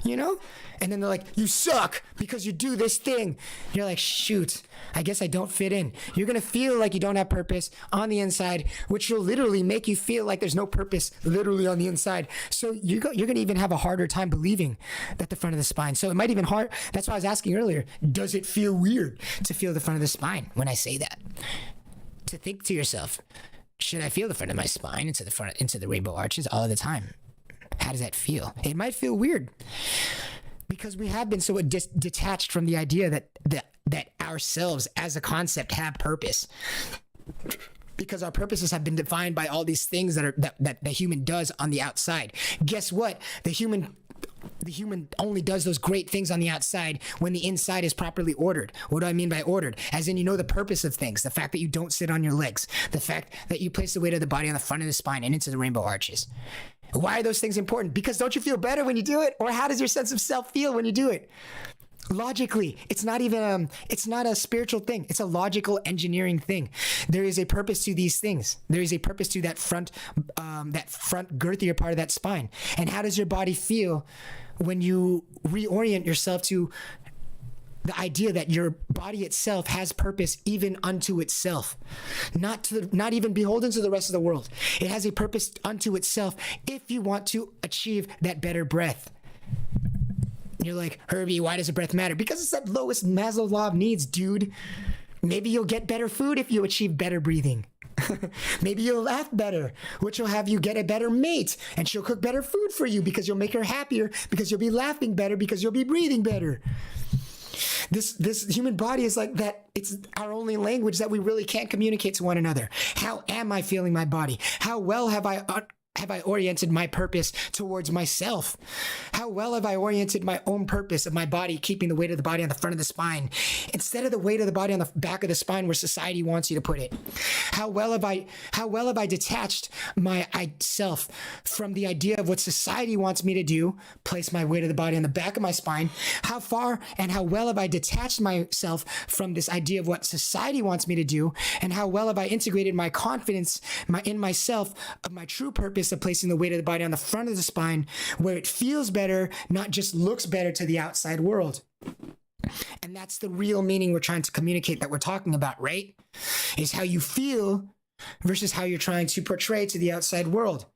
you know? And then they're like, you suck because you do this thing. You're like, shoot, I guess I don't fit in. You're gonna feel like you don't have purpose on the inside, which will literally make you feel like there's no purpose literally on the inside. So you're gonna even have a harder time believing that the front of the spine. So it might even hard. That's why I was asking earlier, does it feel weird to feel the front of the spine when I say that? To think to yourself, should I feel the front of my spine into the rainbow arches all the time? How does that feel? It might feel weird because we have been so detached from the idea that ourselves as a concept have purpose, because our purposes have been defined by all these things that the human does on the outside. Guess what? The human only does those great things on the outside when the inside is properly ordered. What do I mean by ordered? As in, you know the purpose of things, the fact that you don't sit on your legs, the fact that you place the weight of the body on the front of the spine and into the rainbow arches. Why are those things important? Because don't you feel better when you do it? Or how does your sense of self feel when you do it? Logically, it's not a spiritual thing. It's a logical engineering thing. There is a purpose to these things. There is a purpose to that front girthier part of that spine. And how does your body feel when you reorient yourself to the idea that your body itself has purpose even unto itself, not even beholden to the rest of the world. It has a purpose unto itself if you want to achieve that better breath. You're like, Herbie, why does a breath matter? Because it's that lowest Maslow's law of needs, dude. Maybe you'll get better food if you achieve better breathing. Maybe you'll laugh better, which will have you get a better mate, and she'll cook better food for you because you'll make her happier, because you'll be laughing better, because you'll be breathing better. This human body is like that. It's our only language that we really can't communicate to one another. How am I feeling my body? How well have I oriented my purpose towards myself? How well have I oriented my own purpose of my body, keeping the weight of the body on the front of the spine instead of the weight of the body on the back of the spine where society wants you to put it? How well have I detached myself from the idea of what society wants me to do, place my weight of the body on the back of my spine? How far and how well have I detached myself from this idea of what society wants me to do? And how well have I integrated my confidence in myself of my true purpose of placing the weight of the body on the front of the spine where it feels better, not just looks better to the outside world? And that's the real meaning we're trying to communicate, that we're talking about, right? Is how you feel versus how you're trying to portray to the outside world.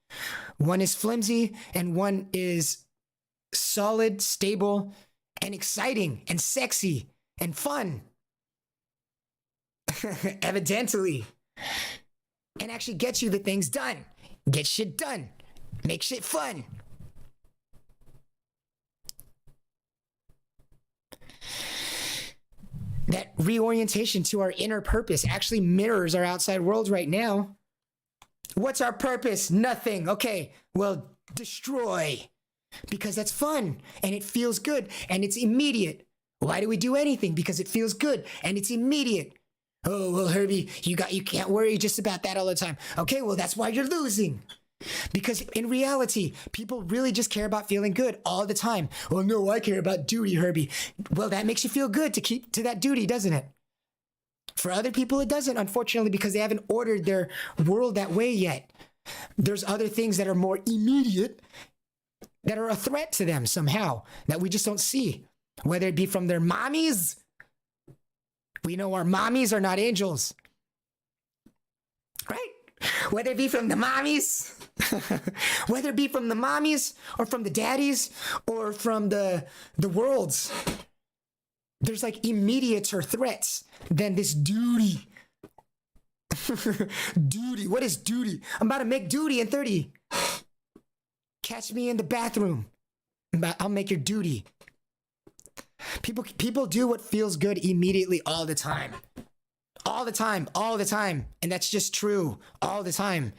One is flimsy and one is solid, stable, and exciting and sexy and fun. Evidently. And actually gets you the things done. Get shit done. Make shit fun. That reorientation to our inner purpose actually mirrors our outside world right now. What's our purpose? Nothing. Okay, well, destroy. Because that's fun and it feels good and it's immediate. Why do we do anything? Because it feels good and it's immediate. Oh, well, Herbie, you can't worry just about that all the time. Okay, well, that's why you're losing. Because in reality, people really just care about feeling good all the time. Well, no, I care about duty, Herbie. Well, that makes you feel good to keep to that duty, doesn't it? For other people, it doesn't, unfortunately, because they haven't ordered their world that way yet. There's other things that are more immediate that are a threat to them somehow that we just don't see, whether it be from their mommies. We know our mommies are not angels, right? Whether it be from the mommies, whether it be from the mommies or from the daddies or from the worlds, there's like immediater threats than this duty. Duty. What is duty? I'm about to make duty in 30. Catch me in the bathroom. I'll make your duty. People do what feels good immediately all the time. All the time. And that's just true. All the time.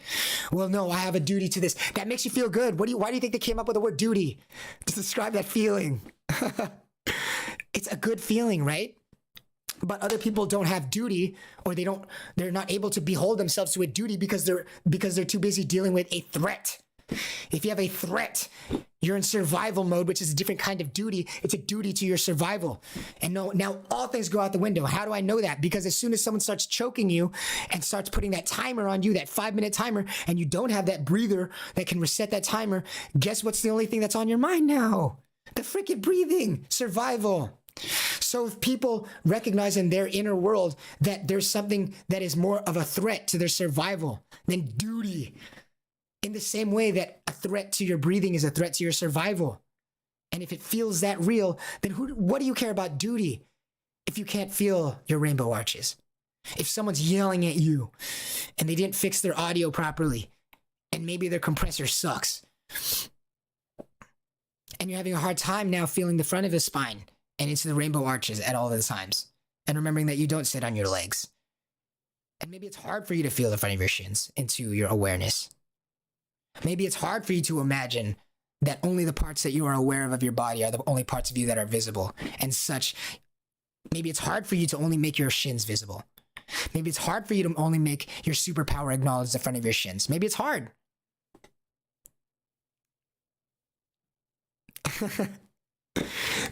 Well, no, I have a duty to this. That makes you feel good. Why do you think they came up with the word duty? To describe that feeling. It's a good feeling, right? But other people don't have duty, or they're not able to behold themselves to a duty because they're too busy dealing with a threat. If you have a threat, you're in survival mode, which is a different kind of duty. It's a duty to your survival. And now all things go out the window. How do I know that? Because as soon as someone starts choking you and starts putting that timer on you, that 5-minute timer, and you don't have that breather that can reset that timer, guess what's the only thing that's on your mind now? The freaking breathing, survival. So if people recognize in their inner world that there's something that is more of a threat to their survival than duty, in the same way that a threat to your breathing is a threat to your survival. And if it feels that real, then what do you care about duty if you can't feel your rainbow arches? If someone's yelling at you and they didn't fix their audio properly and maybe their compressor sucks and you're having a hard time now feeling the front of his spine and into the rainbow arches at all the times, and remembering that you don't sit on your legs. And maybe it's hard for you to feel the front of your shins into your awareness. Maybe it's hard for you to imagine that only the parts that you are aware of your body are the only parts of you that are visible and such. Maybe it's hard for you to only make your shins visible. Maybe it's hard for you to only make your superpower acknowledge the front of your shins. Maybe it's hard.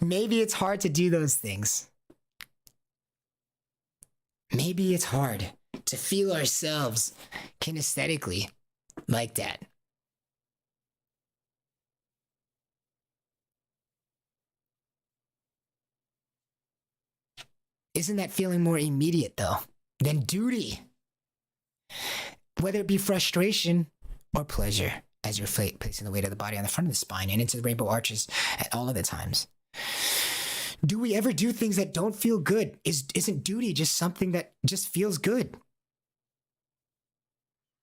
Maybe it's hard to do those things. Maybe it's hard to feel ourselves kinesthetically like that. Isn't that feeling more immediate, though, than duty? Whether it be frustration or pleasure, as you're placing the weight of the body on the front of the spine and into the rainbow arches at all of the times. Do we ever do things that don't feel good? Isn't duty just something that just feels good?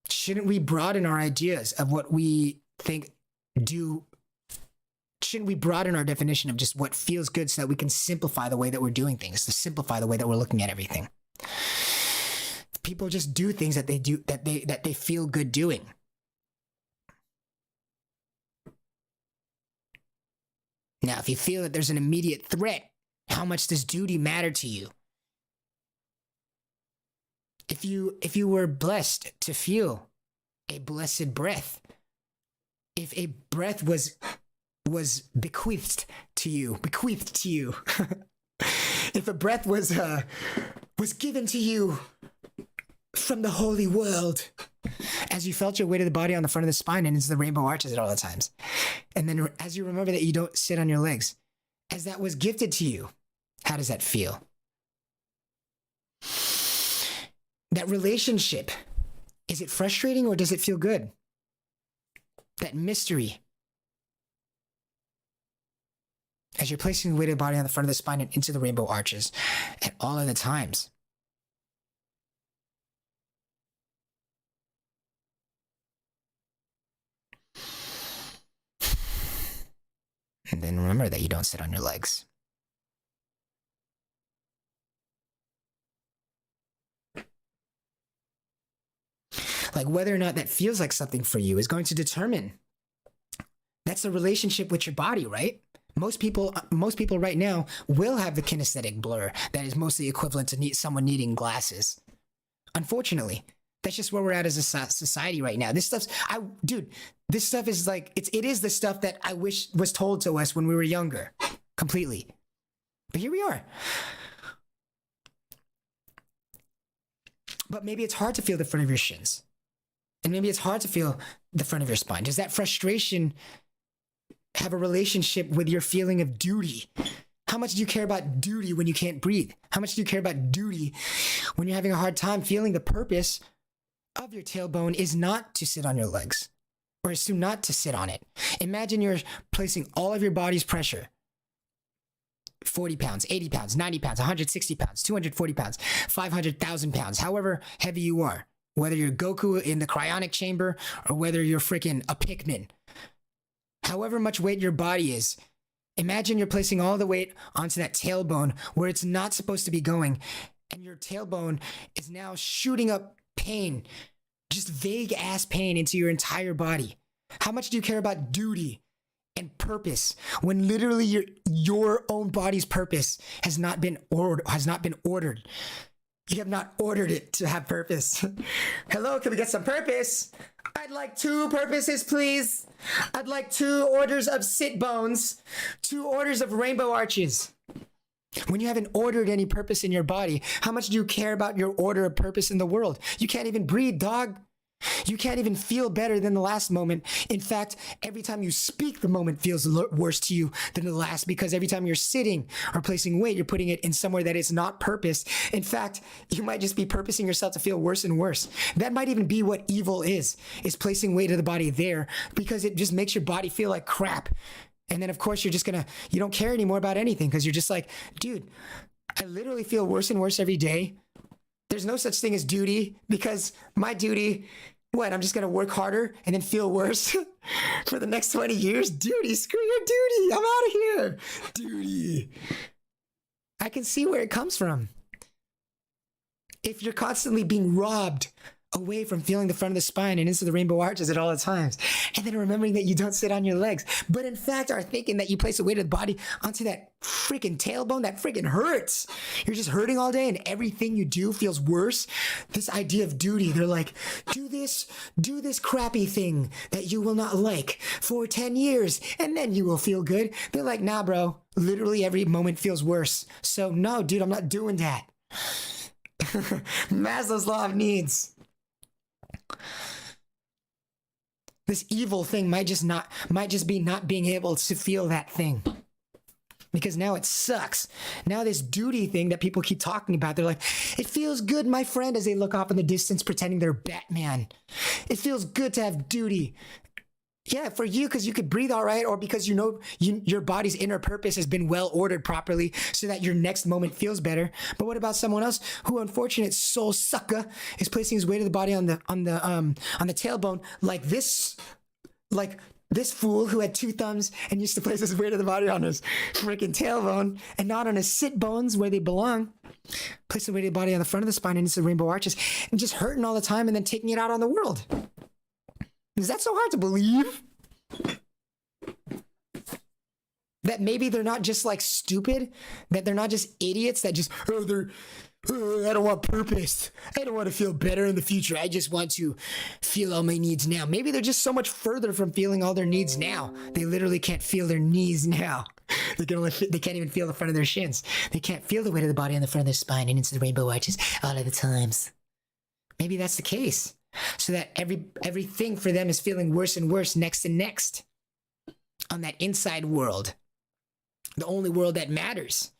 Shouldn't we broaden our ideas of what we think do? Shouldn't we broaden our definition of just what feels good so that we can simplify the way that we're doing things, to simplify the way that we're looking at everything? People just do things that they feel good doing. Now, if you feel that there's an immediate threat, how much does duty matter to you? If you were blessed to feel a blessed breath, if a breath was bequeathed to you, if a breath was given to you from the holy world, as you felt your weight of the body on the front of the spine and into the rainbow arches at all the times. And then as you remember that you don't sit on your legs, as that was gifted to you, how does that feel? That relationship, is it frustrating or does it feel good? That mystery. As you're placing the weight of the body on the front of the spine and into the rainbow arches at all of the times. And then remember that you don't sit on your legs. Like whether or not that feels like something for you is going to determine. That's a relationship with your body, right? Most people right now will have the kinesthetic blur that is mostly equivalent to someone needing glasses. Unfortunately, that's just where we're at as a society right now. This stuff is like, it is the stuff that I wish was told to us when we were younger, completely. But here we are. But maybe it's hard to feel the front of your shins. And maybe it's hard to feel the front of your spine. Does that frustration have a relationship with your feeling of duty? How much do you care about duty when you can't breathe? How much do you care about duty when you're having a hard time feeling the purpose of your tailbone is not to sit on your legs, or is to not to sit on it? Imagine you're placing all of your body's pressure, 40 pounds, 80 pounds, 90 pounds, 160 pounds, 240 pounds, 500,000 pounds, however heavy you are, whether you're Goku in the cryonic chamber or whether you're freaking a Pikmin. However much weight your body is, imagine you're placing all the weight onto that tailbone where it's not supposed to be going, and your tailbone is now shooting up pain, just vague ass pain into your entire body. How much do you care about duty and purpose when literally your own body's purpose has not been ordered? You have not ordered it to have purpose. Hello, can we get some purpose? I'd like 2 purposes, please. I'd like 2 orders of sit bones, 2 orders of rainbow arches. When you haven't ordered any purpose in your body, how much do you care about your order of purpose in the world? You can't even breathe, dog. You can't even feel better than the last moment. In fact, every time you speak, the moment feels worse to you than the last, because every time you're sitting or placing weight, you're putting it in somewhere that is not purposed. In fact, you might just be purposing yourself to feel worse and worse. That might even be what evil is placing weight of the body there, because it just makes your body feel like crap. And then of course you don't care anymore about anything, because you're just like, dude, I literally feel worse and worse every day. There's no such thing as duty, because my duty, I'm just going to work harder and then feel worse for the next 20 years? Duty, screw your duty. I'm out of here. Duty. I can see where it comes from. If you're constantly being robbed away from feeling the front of the spine and into the rainbow arches at all the times, and then remembering that you don't sit on your legs, but in fact are thinking that you place the weight of the body onto that freaking tailbone, that freaking hurts. You're just hurting all day and everything you do feels worse. This idea of duty, they're like, do this crappy thing that you will not like for 10 years and then you will feel good. They're like, nah, bro, literally every moment feels worse. So no, dude, I'm not doing that. Maslow's law of needs. This evil thing might just be not being able to feel that thing, because now it sucks. Now this duty thing that people keep talking about, they're like, it feels good, my friend, as they look off in the distance pretending they're Batman. It feels good to have duty. Yeah, for you, because you could breathe all right, or because your body's inner purpose has been well ordered properly so that your next moment feels better. But what about someone else who, unfortunate soul sucker, is placing his weight of the body on the tailbone, like this fool who had 2 thumbs and used to place his weight of the body on his freaking tailbone and not on his sit bones where they belong. Place the weight of the body on the front of the spine and into the rainbow arches, and just hurting all the time and then taking it out on the world. Is that so hard to believe? That maybe they're not just like stupid, that they're not just idiots that just, I don't want purpose. I don't want to feel better in the future. I just want to feel all my needs now. Maybe they're just so much further from feeling all their needs now. They literally can't feel their knees now. They can't even feel the front of their shins. They can't feel the weight of the body on the front of their spine and into the rainbow arches all of the times. Maybe that's the case. So that everything for them is feeling worse and worse next and next on that inside world, the only world that matters,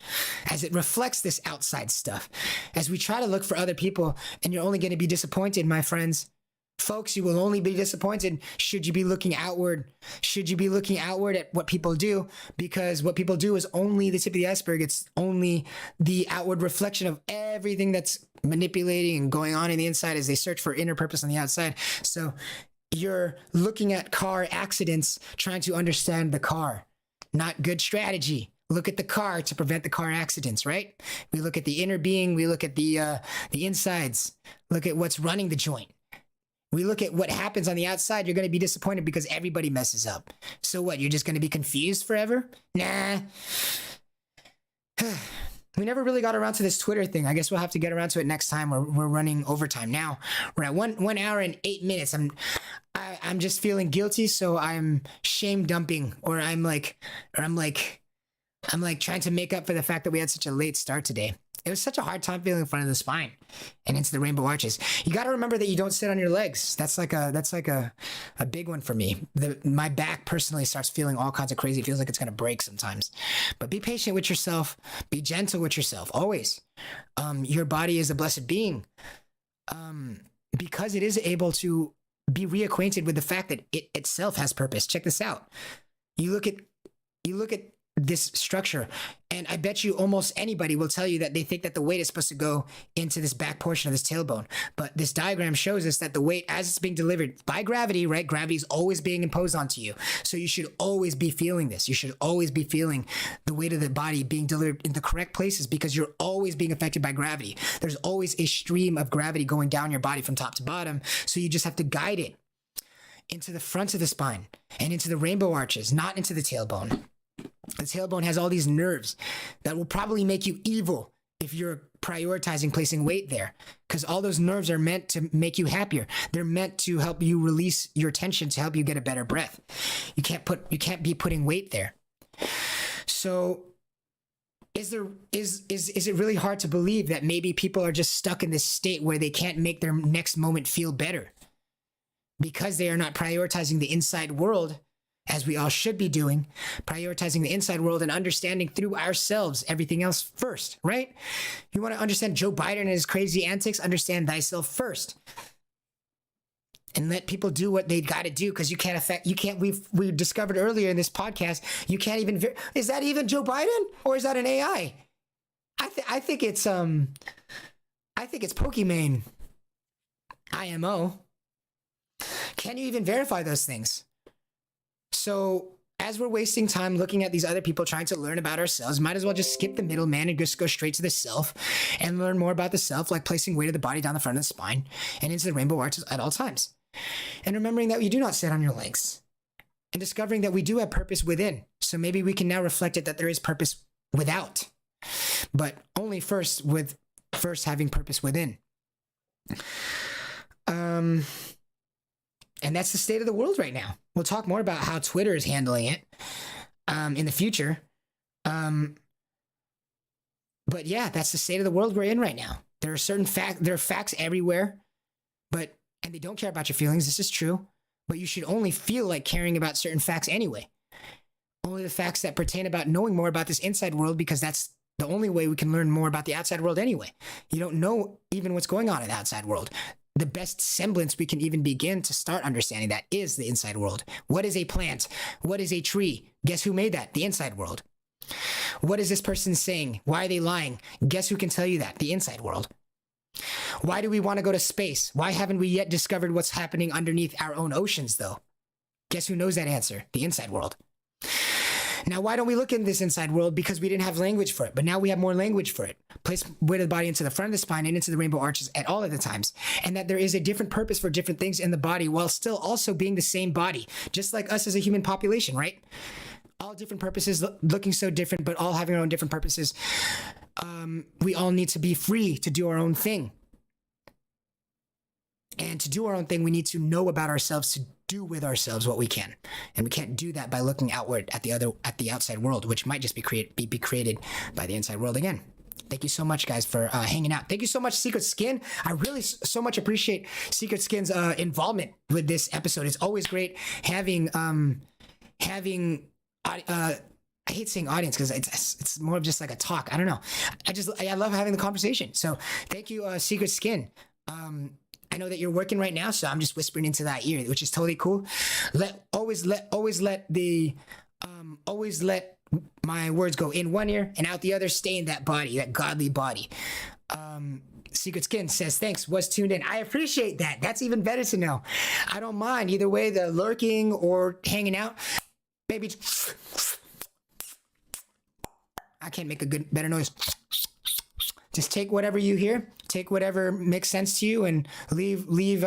as it reflects this outside stuff. As we try to look for other people, and you're only going to be disappointed, my friends. Folks, you will only be disappointed should you be looking outward. Should you be looking outward at what people do, because what people do is only the tip of the iceberg. It's only the outward reflection of everything that's manipulating and going on in the inside as they search for inner purpose on the outside. So you're looking at car accidents, trying to understand the car. Not good strategy. Look at the car to prevent the car accidents, right? We look at the inner being. We look at the insides. Look at what's running the joint. We look at what happens on the outside. You're going to be disappointed because everybody messes up. So what? You're just going to be confused forever? Nah. We never really got around to this Twitter thing. I guess we'll have to get around to it next time. We're running overtime now. We're at 1 hour and 8 minutes. I'm just feeling guilty, so I'm shame dumping, or I'm like trying to make up for the fact that we had such a late start today. It was such a hard time feeling in front of the spine and into the rainbow arches. You got to remember that you don't sit on your legs. That's like a big one for me. My back personally starts feeling all kinds of crazy. It feels like it's going to break sometimes. But be patient with yourself. Be gentle with yourself, always. Your body is a blessed being, because it is able to be reacquainted with the fact that it itself has purpose. Check this out. You look at this structure, and I bet you almost anybody will tell you that they think that the weight is supposed to go into this back portion of this tailbone. But this diagram shows us that the weight, as it's being delivered by gravity, right? Gravity is always being imposed onto you. So you should always be feeling this. You should always be feeling the weight of the body being delivered in the correct places, because you're always being affected by gravity. There's always a stream of gravity going down your body from top to bottom. So you just have to guide it into the front of the spine and into the rainbow arches, not into the tailbone. The tailbone has all these nerves that will probably make you evil if you're prioritizing placing weight there, because all those nerves are meant to make you happier. They're meant to help you release your tension, to help you get a better breath. You can't be putting weight there. So is it really hard to believe that maybe people are just stuck in this state where they can't make their next moment feel better? because they are not prioritizing the inside world, as we all should be doing, prioritizing the inside world and understanding through ourselves everything else first, right? You want to understand Joe Biden and his crazy antics? Understand thyself first. And let people do what they got to do, because we discovered earlier in this podcast, you can't even, is that even Joe Biden or is that an AI? I think it's Pokimane IMO. Can you even verify those things? So as we're wasting time looking at these other people trying to learn about ourselves, might as well just skip the middleman and just go straight to the self and learn more about the self, like placing weight of the body down the front of the spine and into the rainbow arches at all times. And remembering that you do not sit on your legs, and discovering that we do have purpose within. So maybe we can now reflect it that there is purpose without, but only first having purpose within. And that's the state of the world right now. We'll talk more about how Twitter is handling it in the future. But yeah, that's the state of the world we're in right now. There are facts everywhere, and they don't care about your feelings. This is true, but you should only feel like caring about certain facts anyway. Only the facts that pertain about knowing more about this inside world, because that's the only way we can learn more about the outside world anyway. You don't know even what's going on in the outside world. The best semblance we can even begin to start understanding that is the inside world. What is a plant? What is a tree? Guess who made that? The inside world. What is this person saying? Why are they lying? Guess who can tell you that? The inside world. Why do we want to go to space? Why haven't we yet discovered what's happening underneath our own oceans, though? Guess who knows that answer? The inside world. Now, why don't we look in this inside world? Because we didn't have language for it, but now we have more language for it. Place weight of the body into the front of the spine and into the rainbow arches at all of the times. And that there is a different purpose for different things in the body while still also being the same body, just like us as a human population, right? All different purposes, looking so different, but all having our own different purposes. We all need to be free to do our own thing. And to do our own thing, we need to know about ourselves, to do with ourselves what we can. And we can't do that by looking outward at the outside world, which might just be created by the inside world again. Thank you so much, guys, for hanging out. Thank you so much, Secret Skin. I really so much appreciate Secret Skin's involvement with this episode. It's always great having I hate saying audience because it's more of just like a talk. I don't know. I love having the conversation. So thank you, Secret Skin. I know that you're working right now, so I'm just whispering into that ear, which is totally cool. Always let my words go in one ear and out the other. Stay in that body, that godly body. Secret Skin says, thanks, was tuned in. I appreciate that. That's even better to know. I don't mind either way, the lurking or hanging out. Maybe I can't make a better noise. Just take whatever you hear, take whatever makes sense to you, and leave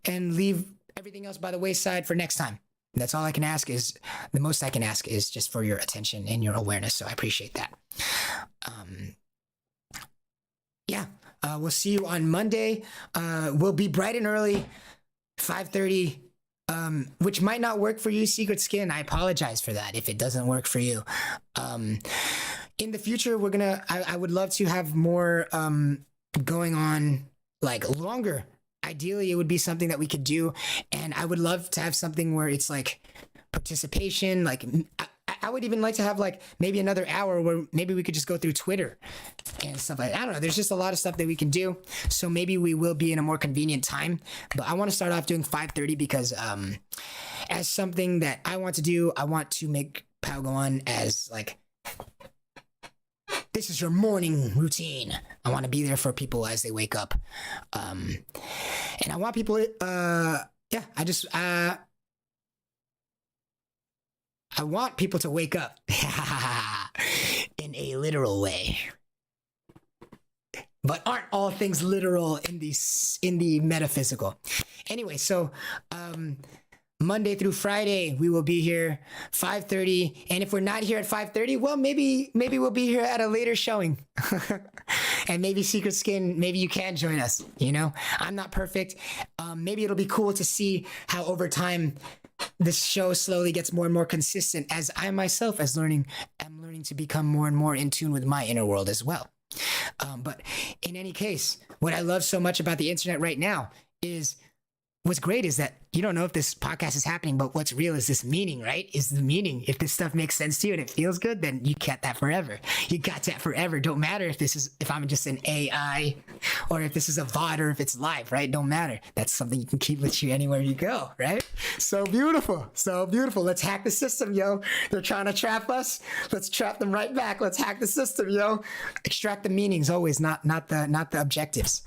everything else by the wayside for next time. That's all I can ask. Is the most I can ask is just for your attention and your awareness. So I appreciate that. We'll see you on Monday. We'll be bright and early, 5:30. Which might not work for you, Secret Skin. I apologize for that if it doesn't work for you. In the future, I would love to have more going on, like longer. Ideally, it would be something that we could do. And I would love to have something where it's like participation. Like I would even like to have like maybe another hour where maybe we could just go through Twitter and stuff like that. I don't know. There's just a lot of stuff that we can do. So maybe we will be in a more convenient time. But I want to start off doing 5:30 because as something that I want to do, I want to make Palgon as like, this is your morning routine. I want to be there for people as they wake up. And I want people, I want people to wake up in a literal way. But aren't all things literal in the metaphysical? Anyway, so Monday through Friday, we will be here 5:30. And if we're not here at 5:30, well, maybe we'll be here at a later showing. And maybe Secret Skin, maybe you can join us. You know, I'm not perfect. Maybe it'll be cool to see how over time this show slowly gets more and more consistent as I myself am learning to become more and more in tune with my inner world as well. But in any case, what I love so much about the internet right now is what's great is that you don't know if this podcast is happening, but what's real is this meaning, right? Is the meaning. If this stuff makes sense to you and it feels good, then you got that forever. You got that forever. Don't matter if I'm just an AI or if this is a VOD or if it's live, right? Don't matter. That's something you can keep with you anywhere you go, right? So beautiful. So beautiful. Let's hack the system, yo. They're trying to trap us. Let's trap them right back. Let's hack the system, yo. Extract the meanings always, not the objectives.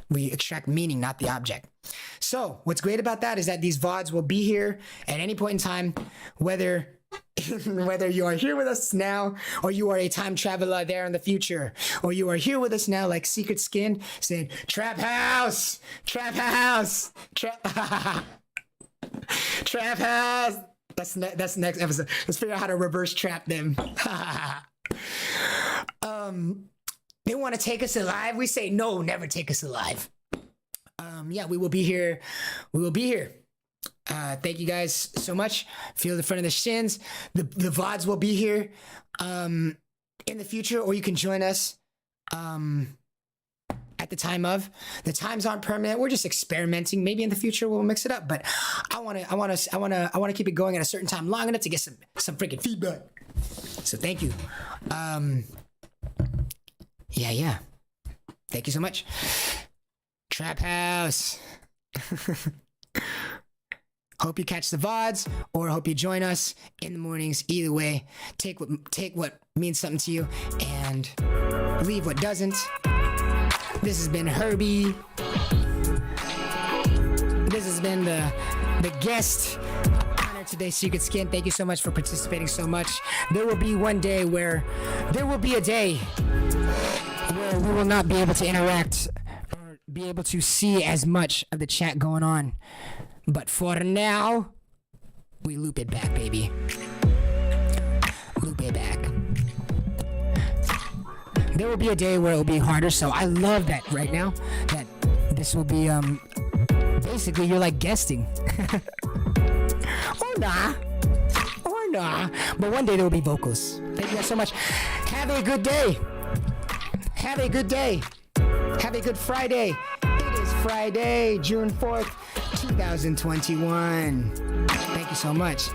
We extract meaning, not the object. So what's great about that is that these VODs will be here at any point in time, whether you are here with us now or you are a time traveler there in the future, or you are here with us now like Secret Skin saying, trap house, trap house, trap, trap house. That's the next episode. Let's figure out how to reverse trap them. They want to take us alive. We say, no, never take us alive. Yeah, we will be here. We will be here. Thank you guys so much. Feel the front of the shins. The VODs will be here in the future, or you can join us at the time of. The times aren't permanent. We're just experimenting. Maybe in the future we'll mix it up. But I want to keep it going at a certain time long enough to get some freaking feedback. So thank you. Yeah. Thank you so much. Trap House. Hope you catch the VODs or hope you join us in the mornings. Either way, take what means something to you and leave what doesn't. This has been Herbie. This has been the guest on today's Secret Skin. Thank you so much for participating so much. There will be one day where there will be a day where we will not be able to interact or be able to see as much of the chat going on. But for now, we loop it back, baby. Loop it back. There will be a day where it will be harder, so I love that right now. That this will be, basically you're like guesting. Or nah. But one day there will be vocals. Thank you guys so much. Have a good day. Have a good day. Have a good Friday. It is Friday, June 4th, 2021. Thank you so much.